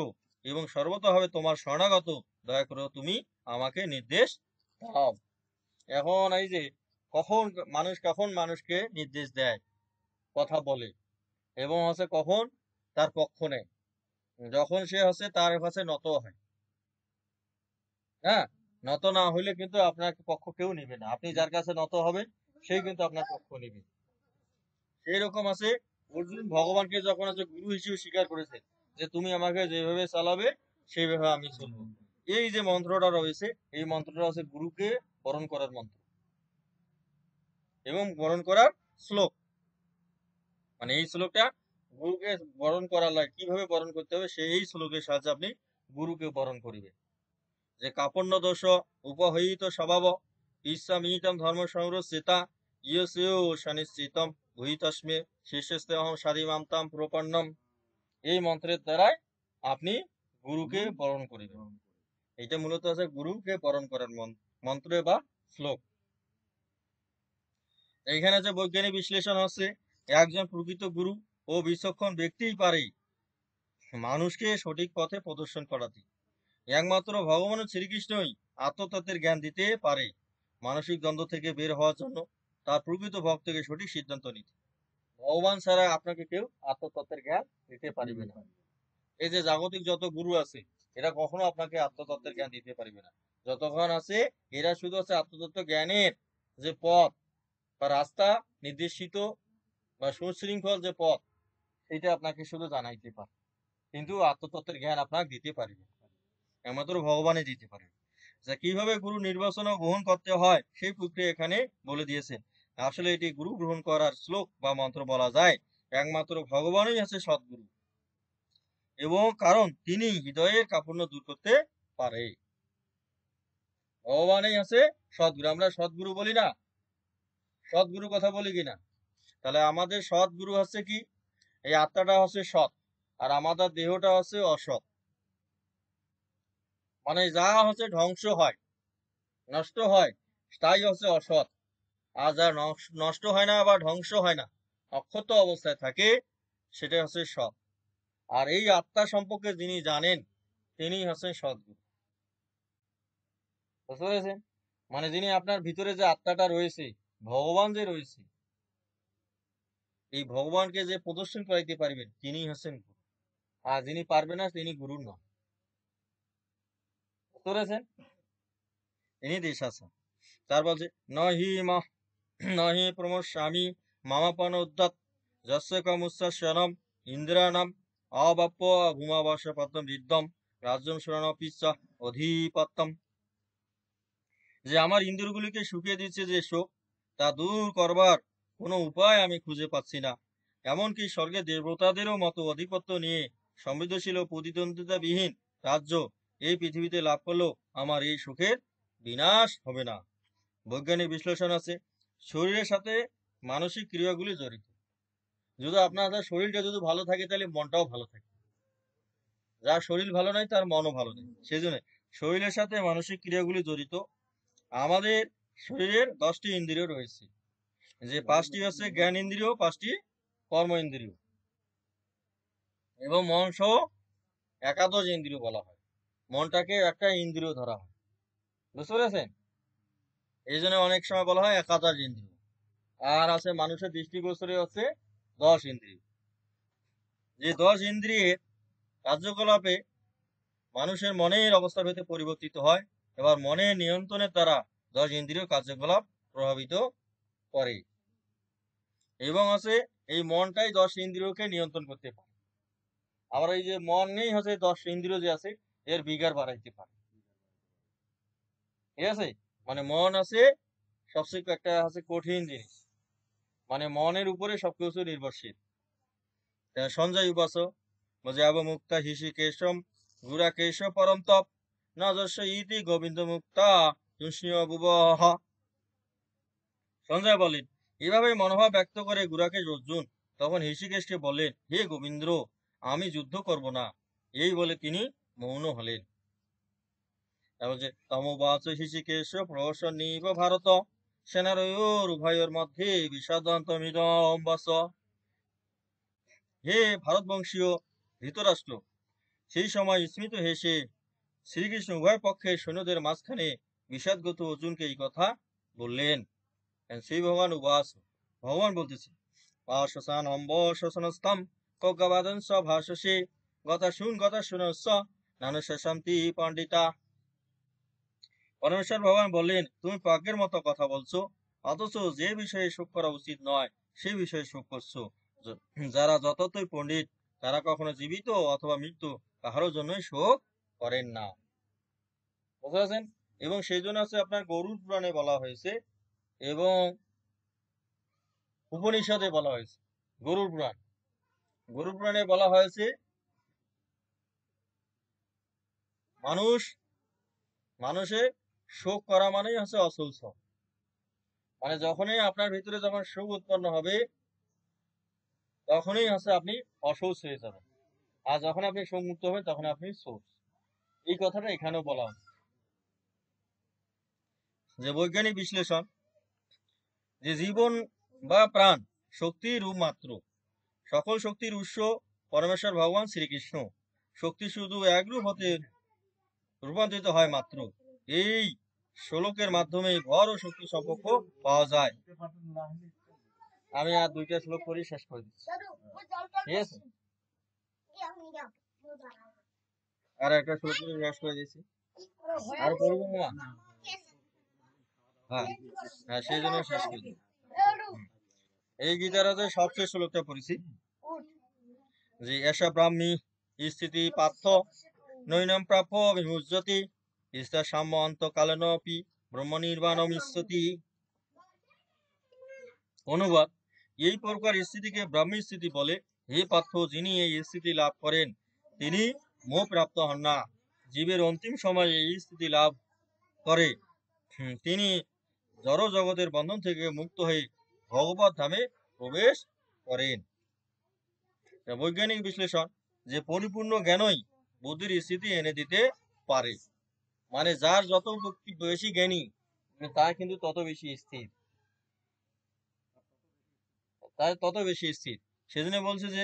এবং সর্বতভাবে তোমার শরণাগত, দয়া করে তুমি আমাকে নির্দেশ দাও। এখন এই যে কখন মানুষকে নির্দেশ দেয়, কথা বলে, এবং হচ্ছে কখন তার পক্ষ নেয়, যখন সে হচ্ছে তার কাছে নত হয়। হ্যাঁ, নত না হইলে কিন্তু আপনার পক্ষ কেউ নিবে না, আপনি যার কাছে নত হবেন সেই কিন্তু আপনার পক্ষ নিবে। সেই রকম আছে, অর্জুন ভগবানকে যখন আছে গুরু হিসেবে স্বীকার করেছে, যে তুমি আমাকে যেভাবে চালাবে সেইভাবে আমি চলবো। এই যে মন্ত্রটা রয়েছে, এই মন্ত্রটা হচ্ছে গুরুকে বরণ করার মন্ত্র এবং বরণ করার শ্লোক। মানে এই শ্লোকটা গুরুকে বরণ করার লাগে, কিভাবে বরণ করতে হবে সেই শ্লোকের সাহায্যে আপনি গুরুকে বরণ করিবে। যে কাপন্ন দোষ উপহীত স্বভাব ঈর্ষামিহিতম ধর্ম সংরচেতা ইয়সেও শানিশ্চিতম ভূহিতস্মে শিষ্যস্তে অহম স্বাদিমান্তাম প্রপন্নম। এই মন্ত্রের দ্বারাই আপনি গুরুকে বরণ করিবেন। এটা মূলত আছে গুরুকে বরণ করার মন্ত্র বা শ্লোক। এইখানে যে বৈজ্ঞানিক বিশ্লেষণ হচ্ছে, একজন প্রকৃত গুরু ও বিচক্ষণ ব্যক্তিই পারে মানুষকে সঠিক পথে প্রদর্শন করাতে। একমাত্র ভগবান শ্রীকৃষ্ণই আত্মতত্ত্বের জ্ঞান দিতে পারে মানসিক দ্বন্দ্ব থেকে বের হওয়ার জন্য, তার প্রকৃত ভক্তকে সঠিক সিদ্ধান্ত নিতে। ভগবান ছাড়া আপনাকে কেউ আত্মতত্ত্বের জ্ঞান দিতে পারবে না। এই যে জাগতিক যত গুরু আছে, এরা কখনো আপনাকে আত্মতত্ত্বের জ্ঞান দিতে পারবে না। যতক্ষণ আছে এরা শুধু আছে আত্মতত্ত্ব জ্ঞানের যে পথ বা রাস্তা নির্দেশিত বা সুশৃঙ্খল যে পথ, এটা আপনাকে শুধু জানাইতে পারে, কিন্তু আত্মতত্ত্বের জ্ঞান আপনাকে দিতে পারবে না। একমাত্র ভগবানই দিতে পারে। যা কিভাবে গুরু নির্বাচন ও গ্রহণ করতে হয় সেই প্রক্রিয়া এখানে বলে দিয়েছে। আসলে এটি গুরু গ্রহণ করার শ্লোক বা মন্ত্র বলা যায়। একমাত্র ভগবানই আছে সদ্গুরু, এবং কারণ তিনি হৃদয়ের কাপড় দূর করতে পারে। ভগবানই আছে সদ্গুরু। আমরা সদ্গুরু বলি না? সদ্গুরু কথা বলি কিনা? তাহলে আমাদের সদ্গুরু হচ্ছে কি? এই আত্মাটা হচ্ছে সৎ, আর আমাদের দেহটা হচ্ছে অসৎ। মানে যা হচ্ছে ধ্বংস হয়, নষ্ট হয়, তাই হচ্ছে অসৎ। আর যা নষ্ট হয় না বা ধ্বংস হয় না, অক্ষত অবস্থায় থাকে, সেটা হচ্ছে সৎ। আর এই আত্মা সম্পর্কে যিনি জানেন তিনি হচ্ছেন সদ্গুরু। বুঝতে পেরেছেন? মানে যিনি আপনার ভিতরে যে আত্মাটা রয়েছে, ভগবান যে রয়েছে, এই ভগবানকে যে প্রদর্শন করাইতে পারবেন তিনি হচ্ছেন গুরু। আর যিনি পারবে না তিনি গুরু নন। বুঝতে পেরেছেন? ইনি দেশ আছে। তার বলছে নহি মা নহি প্রমোস্বামী মামাপন উদ্যত যস্য কমুৎসস্যনম ইন্দ্রাণাম অবাপ্য ভূমাবশ্যপত্তম বিদ্যম রাজ্যম সুরানপিচ্চ অধিপত্যম। যে আমার ইন্দ্রিয়গুলিকে শুকিয়ে দিচ্ছে যে শোক, তা দূর করবার কোনো উপায় আমি খুঁজে পাচ্ছি না। এমনকি স্বর্গে দেবতাদেরও মতো আধিপত্য নিয়ে সমৃদ্ধশীল ও প্রতিদ্বন্দ্বিতাবিহীন রাজ্য এই পৃথিবীতে লাভ করলেও আমার এই সুখের বিনাশ হবে না। বৈজ্ঞানিক বিশ্লেষণ আছে, শরীরের সাথে মানসিক ক্রিয়াগুলি জড়িত। যদি আপনার শরীরটা যদি ভালো থাকে তাহলে মনটাও ভালো থাকে। যার শরীর ভালো নাই তার মনও ভালো নেই। সেই জন্য শরীরের সাথে মানসিক ক্রিয়াগুলি জড়িত। আমাদের শরীরের 10টি ইন্দ্রিয় রয়েছে, যে 5টি হচ্ছে জ্ঞান ইন্দ্রিয়, 5টি কর্ম ইন্দ্রিয়, এবং মন সহ একাদশ ইন্দ্রিয় বলা হয়। মনটাকে একটা ইন্দ্রিয় ধরা হয়। বুঝতে পেরেছেন? এই জন্য অনেক সময় বলা হয় একাদশ ইন্দ্রিয়। আর আছে মানুষের দৃষ্টিগোচরে হচ্ছে 10 ইন্দ্রিয়। যে 10 ইন্দ্রিয়ের কার্যকলাপে মানুষের মনের অবস্থা ভেদে পরিবর্তিত হয়। এবার মনের নিয়ন্ত্রণের দ্বারা 10 ইন্দ্রিয় কার্যকলাপ প্রভাবিত করে, এবং আছে এই মনটাই 10 ইন্দ্রিয়কে নিয়ন্ত্রণ করতে পারে। আবার এই যে মন নেই হচ্ছে 10 ইন্দ্রিয় যে আছে এর বিগার বাড়াইতে পারে। ঠিক আছে? মানে মন আছে সবচেয়ে একটা আছে কঠিন জিনিস, মানে মনের উপরে সবকিছু নির্ভরশীল। সঞ্জয় উপাস বলছে অবমুক্তা হিসি কেশম গুরা কেশ পরম তপ নজস্ব ইতি গোবিন্দ মুক্তা তুষ্ণীয় বুবহ। সঞ্জয় বলেন, এভাবে মনোভাব ব্যক্ত করে গুরাকেশ অর্জুন তখন হৃষিকেশকে বললেন, হে গোবিন্দ, আমি যুদ্ধ করব না। এই বলে তিনি মৌন হলেন। তারপর যে তমবাচ হৃষিকেশ প্রহসন্নিব ভারত সেনারয়োর উভয়ের মধ্যে বিষাদন্তমিদম বস। হে ভারতবংশীয় ধৃতরাষ্ট্র, সেই সময় স্মিত হেসে শ্রীকৃষ্ণ উভয় পক্ষের সৈন্যদের মাঝখানে বিষাদগত অর্জুনকে এই কথা বললেন। সেই ভগবান উবাস, ভগবান বলতেছে, পাশান অম্ব শোষণস্তম কজ্ঞাবাদন স ভাষসে গতা শুনস্ব নানস শান্তি পণ্ডিতা। পরমেশ্বর ভগবান বললেন, তুমি পাগের মতো কথা বলছো, অথচ যে বিষয়ে শোক করা উচিত নয় সে বিষয়ে শোক করছো। যারা যতই পণ্ডিত তারা কখনো জীবিত অথবা মৃত্যু কাহারও জন্যই শোক করেন না। বুঝতে পারছেন? এবং সেই জন্য আছে আপনার গরুর পুরাণে বলা হয়েছে এবং উপনিষদে বলা হয়েছে। গরুর পুরাণে বলা হয়েছে মানুষের শোক করা মানেই হচ্ছে অসুল শোক। মানে যখনই আপনার ভিতরে যখন শোক উৎপন্ন হবে তখনই হচ্ছে আপনি অসুস্থ হয়ে যাবেন, আর যখন আপনি শোক মুক্ত হবেন তখন আপনি সোর্স। এই কথাটা এখানেও বলা হচ্ছে। যে বৈজ্ঞানিক বিশ্লেষণ, যে জীবন বা প্রাণ শক্তির রূপ মাত্র, সকল শক্তির উৎস পরমেশ্বর ভগবান শ্রীকৃষ্ণ। শক্তি শুধু একরূপ হতে রূপান্তরিত হয় মাত্র। এই শ্লোকের মাধ্যমে ভর ও শক্তি সম্পর্ক পাওয়া যায়। আমি আর 2টা শ্লোক পড়ি শেষ করে দিচ্ছি, ঠিক আছে? আর একটা শ্লোক শেষ করে দিচ্ছি। আর পড়বো মামা? হ্যাঁ হ্যাঁ, সেই জন্য শেষ করি। এই গীতার হচ্ছে সবচেয়ে শ্লোকটা পড়েছি যে এষা ব্রাহ্মী স্থিতি পার্থ নৈনম প্রাপ্য বিমুজ্জতি ইস্তা সাম্য অন্তকালেনপি ব্রহ্ম নির্বাণমিষ্যতি। অনুবাদ: এই প্রকার স্থিতিকে ব্রাহ্মী স্থিতি বলে। হে পার্থ, যিনি এই স্থিতি লাভ করেন তিনি মোহ প্রাপ্ত হন না। জীবের অন্তিম সময়ে এই স্থিতি লাভ করে তিনি জড় জগতের বন্ধন থেকে মুক্ত হয়ে ভগবত ধামে প্রবেশ করেন। বৈজ্ঞানিক বিশ্লেষণ: যে পরিপূর্ণ জ্ঞানই বুদ্ধির স্থিতি এনে দিতে পারে। মানে যার যত বেশি জ্ঞানী তার কিন্তু তত বেশি স্থির, তার তত বেশি স্থির। সেজন্য বলছে যে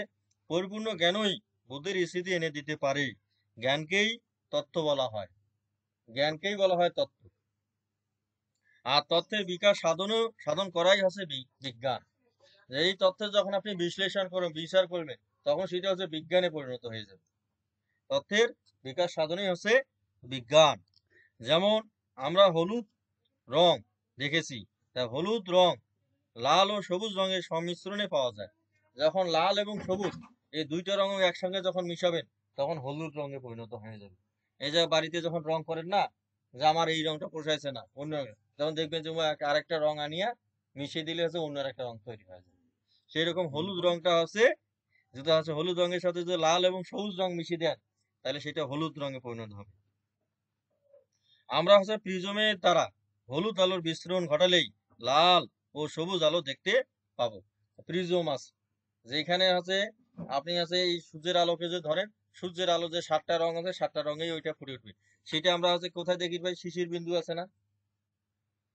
পরিপূর্ণ জ্ঞানই বুদ্ধির স্থিতি এনে দিতে পারে। জ্ঞানকেই তত্ত্ব বলা হয়, জ্ঞানকেই বলা হয় তত্ত্ব। আর তথ্যের বিকাশ সাধন করাই হচ্ছে বিজ্ঞান। এই তথ্যের যখন আপনি বিশ্লেষণ করবেন, বিচার করবেন, তখন সেটা হচ্ছে বিজ্ঞানে পরিণত হয়ে যাবে। তথ্যের বিকাশ সাধনই হচ্ছে বিজ্ঞান। যেমন আমরা হলুদ রং দেখেছি, তা হলুদ রং লাল ও সবুজ রঙের সংমিশ্রণে পাওয়া যায়। যখন লাল এবং সবুজ এই দুইটা রঙ একসঙ্গে যখন মিশাবেন তখন হলুদ রঙে পরিণত হয়ে যাবে। এই যে বাড়িতে যখন রং করেন না, যে আমার এই রংটা পোষাইছে না, অন্য যখন দেখবেন যে আরেকটা রং আনিয়া মিশিয়ে দিলে হচ্ছে অন্য একটা রং তৈরি হয়ে যায়। সেই রকম হলুদ রংটা হচ্ছে, যেটা হচ্ছে হলুদ রঙের সাথে যদি লাল এবং সবুজ রং মিশিয়ে দেন তাহলে সেটা হলুদ রঙে পরিণত হবে। আমরা হচ্ছে প্রিজমের দ্বারা হলুদ আলোর বিস্ফোরণ ঘটালেই লাল ও সবুজ আলো দেখতে পাবো। প্রিজম আছে যেখানে আছে, আপনি আছে এই সূর্যের আলোকে যে ধরেন, সূর্যের আলো যে 7টা রং আছে 7টা রঙেই ওইটা ফুটে উঠবে। সেটা আমরা হচ্ছে কোথায় দেখি ভাই? শিশির বিন্দু আছে না,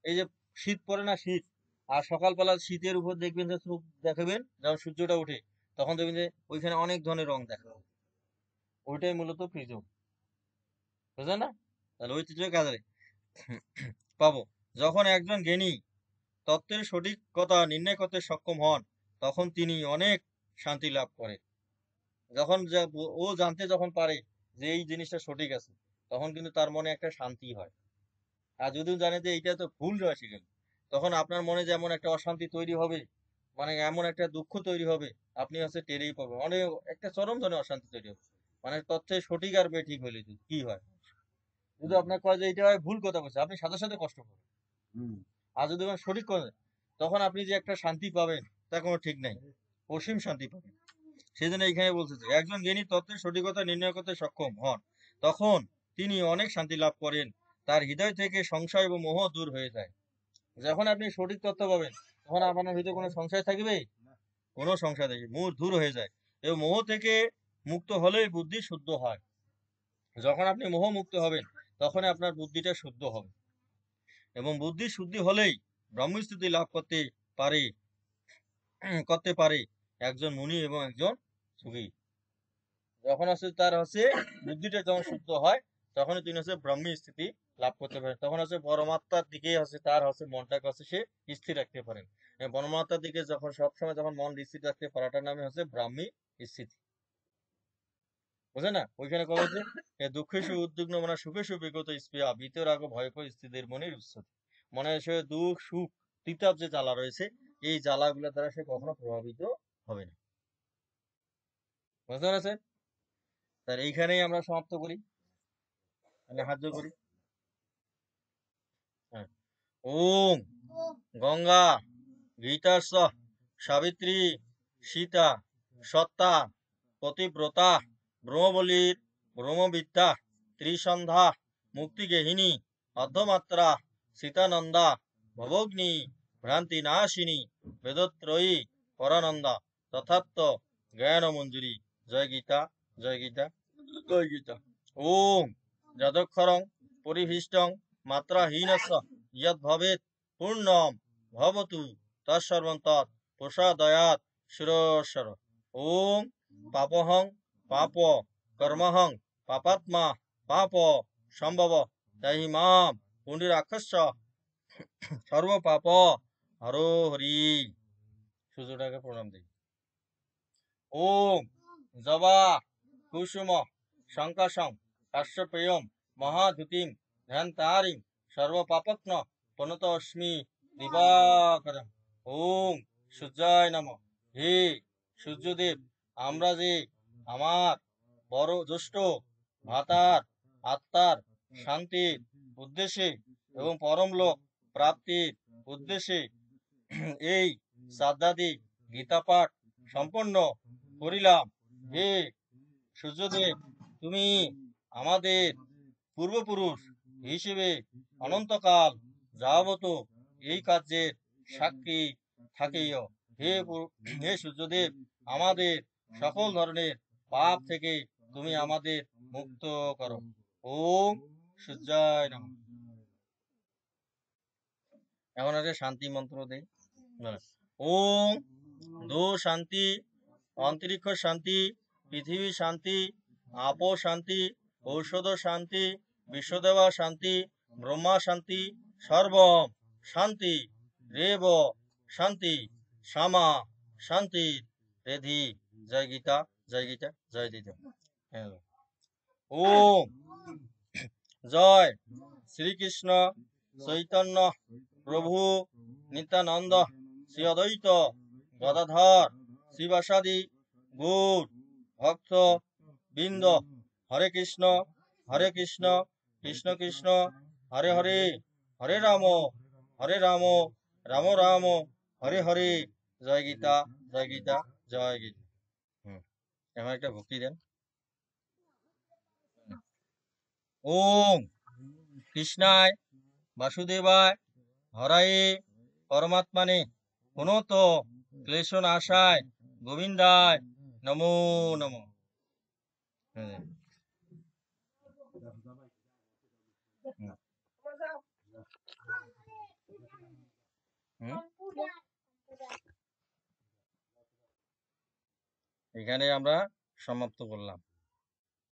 এই যে শীত পড়ে না, শীত আর সকালবেলা শীতের উপর দেখবেন যে চোখ দেখাবেন যখন সূর্যটা ওঠে তখন দেখবেন যে ওইখানে অনেক ধরনের রং দেখা যাবে। ওইটাই মূলত প্রিজম, বুঝলেন না? তাহলে ওই চিত্রের কাজে পাবো। যখন একজন জ্ঞানী তত্ত্বের সঠিকতা নির্ণয় করতে সক্ষম হন তখন তিনি অনেক শান্তি লাভ করেন। যখন ও জানতে যখন পারে যে এই জিনিসটা সঠিক আছে তখন কিন্তু তার মনে একটা শান্তি হয়। আর যদিও জানে যে এইটা তো ভুল রাশি গেল, তখন আপনার মনে যেমন একটা অশান্তি তৈরি হবে, মানে এমন একটা দুঃখ তৈরি হবে, আপনি হচ্ছে টেরেই পাবেন অনেক একটা চরম ধরনের অশান্তি তৈরি হবে। মানে তথ্যে সঠিক আর বেঠিক হইলে কি হয়, যদি আপনার কয় যে এটা ভুল কথা বলছে আপনি সাথে সাথে কষ্ট পাবেন। আর যদি সঠিক করে তখন আপনি যে একটা শান্তি পাবেন তার কোনো ঠিক নাই, অসীম শান্তি পাবেন। সেই জন্য এখানে বলছে যে একজন জ্ঞানী তত্ত্বের সঠিকতা নির্ণয় করতে সক্ষম হন তখন তিনি অনেক শান্তি লাভ করেন। তার হৃদয় থেকে সংশয় এবং মোহ দূর হয়ে যায়। যখন আপনি সঠিক তথ্য পাবেন তখন আপনার হৃদয়ে কোনো সংশয় থাকবে? কোনো সংশয় থাকবে, মোহ দূর হয়ে যায়। এবং মোহ থেকে মুক্ত হলেই বুদ্ধি শুদ্ধ হয়। যখন আপনি মোহ মুক্ত হবেন তখন আপনার বুদ্ধিটা শুদ্ধ হবে, এবং বুদ্ধি শুদ্ধি হলেই ব্রহ্মস্থিতি লাভ পারে করতে পারে একজন মুনি এবং একজন সুখী। যখন হচ্ছে তার হচ্ছে বুদ্ধিটা যখন শুদ্ধ হয় তখনই তিনি হচ্ছে ব্রহ্মী স্থিতি লাভ করতে পারেন। তখন হচ্ছে পরমাত্মার দিকে হচ্ছে তার হচ্ছে মনটাকে হচ্ছে সে স্থির রাখতে পারেন। পরমাত্মার দিকে যখন সবসময় যখন মন স্থির রাখতে পারাটার নামে হচ্ছে ব্রাহ্মী স্থিতি। বুঝে না? ওইখানে কথা হচ্ছে দুঃখেশু উদ্বিগ্ন মানে সুখেশু বিগত স্পৃহা বিতরাগ ভয়কর স্থিতির মনের উচ্ছতি। মনে সে দুঃখ সুখ তিতাব যে জ্বালা রয়েছে এই জ্বালাগুলো দ্বারা সে কখনো প্রভাবিত হবে না। বুঝতে পারছেন? তার এইখানেই আমরা সমাপ্ত করি, মানে হাত জোড় করি। হ্যাঁ। ওম গঙ্গা গীতার্ষ সাবিত্রী সীতা সত্তা পতিব্রতা ব্রহ্মবলীর ব্রহ্মবিদ্যা ত্রিসন্ধ্যা মুক্তিগেহিনী অর্ধমাত্রা সীতানন্দা ভবগ্নি ভ্রান্তি নাশিনী বেদত্রয়ী পরানন্দা তথাত্ম জ্ঞান মঞ্জুরি। জয় গীতা, জয় গীতা, জয় গীতা। ওম যদক্ষরং পরিভীষ্টং মাত্রাহীনস্য যদ ভবেৎ পূর্ণম ভবতু তৎসর্বং তৎ প্রসাদয়াৎ শিরস্বর। ওম পাপহং পাপ কর্মহং পাপাত্মা পাপ সম্ভব তাই মাম পুণ্ডিরাক্ষস্য সর্ব পাপ হরো হরি। সূর্যটাকে প্রণাম দিই। ওম জবা কুসুম শঙ্কাশং কাশ্যপেয়ম মহাধুতিম ধ্যানতারিম সর্বপাপগ্ন প্রণতস্মি দিবাকরম। ওম সূর্যায় নমঃ। হে সূর্যদেব, আমরা যে আমার বড় জ্যেষ্ঠ ভাতার আত্মার শান্তির উদ্দেশ্যে এবং পরমলোক প্রাপ্তির উদ্দেশ্যে এই শ্রাদ্ধাদি গীতা পাঠ সম্পন্ন করিলাম। হে সূর্যদেব, তুমি আমাদের পূর্বপুরুষ হিসেবে অনন্তকাল যাবত এই কার্যের সাক্ষী থাকিও। হে সূর্যদেব, আমাদের সকল ধরনের পাপ থেকে তুমি আমাদের মুক্ত করো। ওম সূর্যায় নমঃ। এখন একটা শান্তি মন্ত্র দেই। ওম দো শান্তি, অন্তরিক্ষ শান্তি, পৃথিবী শান্তি, আপো শান্তি, ঔষধ শান্তি, বিশ্বদেবা শান্তি, ব্রহ্মা শান্তি, সর্বম শান্তি, রেব শান্তি, শ্যামা শান্তি, রেধি। জয় গীতা, জয় গীতা, জয় দিতা। ওম জয় শ্রীকৃষ্ণ চৈতন্য প্রভু নিত্যানন্দ শ্রী অদ্বৈত গদাধর শ্রীবাসাদি গৌর ভক্ত বৃন্দ। হরে কৃষ্ণ কৃষ্ণ কৃষ্ণ হরে হরে, হরে রাম রাম রাম হরে হরে। জয় গীতা, জয় গীতা, জয় গীতা। এমন একটা ভক্তি দেন। ওম কৃষ্ণায় বাসুদেবায় হরায়ে পরমাত্মানে পুনত ক্লেশনাশায় গোবিন্দায় নমো নমঃ। এখানে আমরা সমাপ্ত করলাম।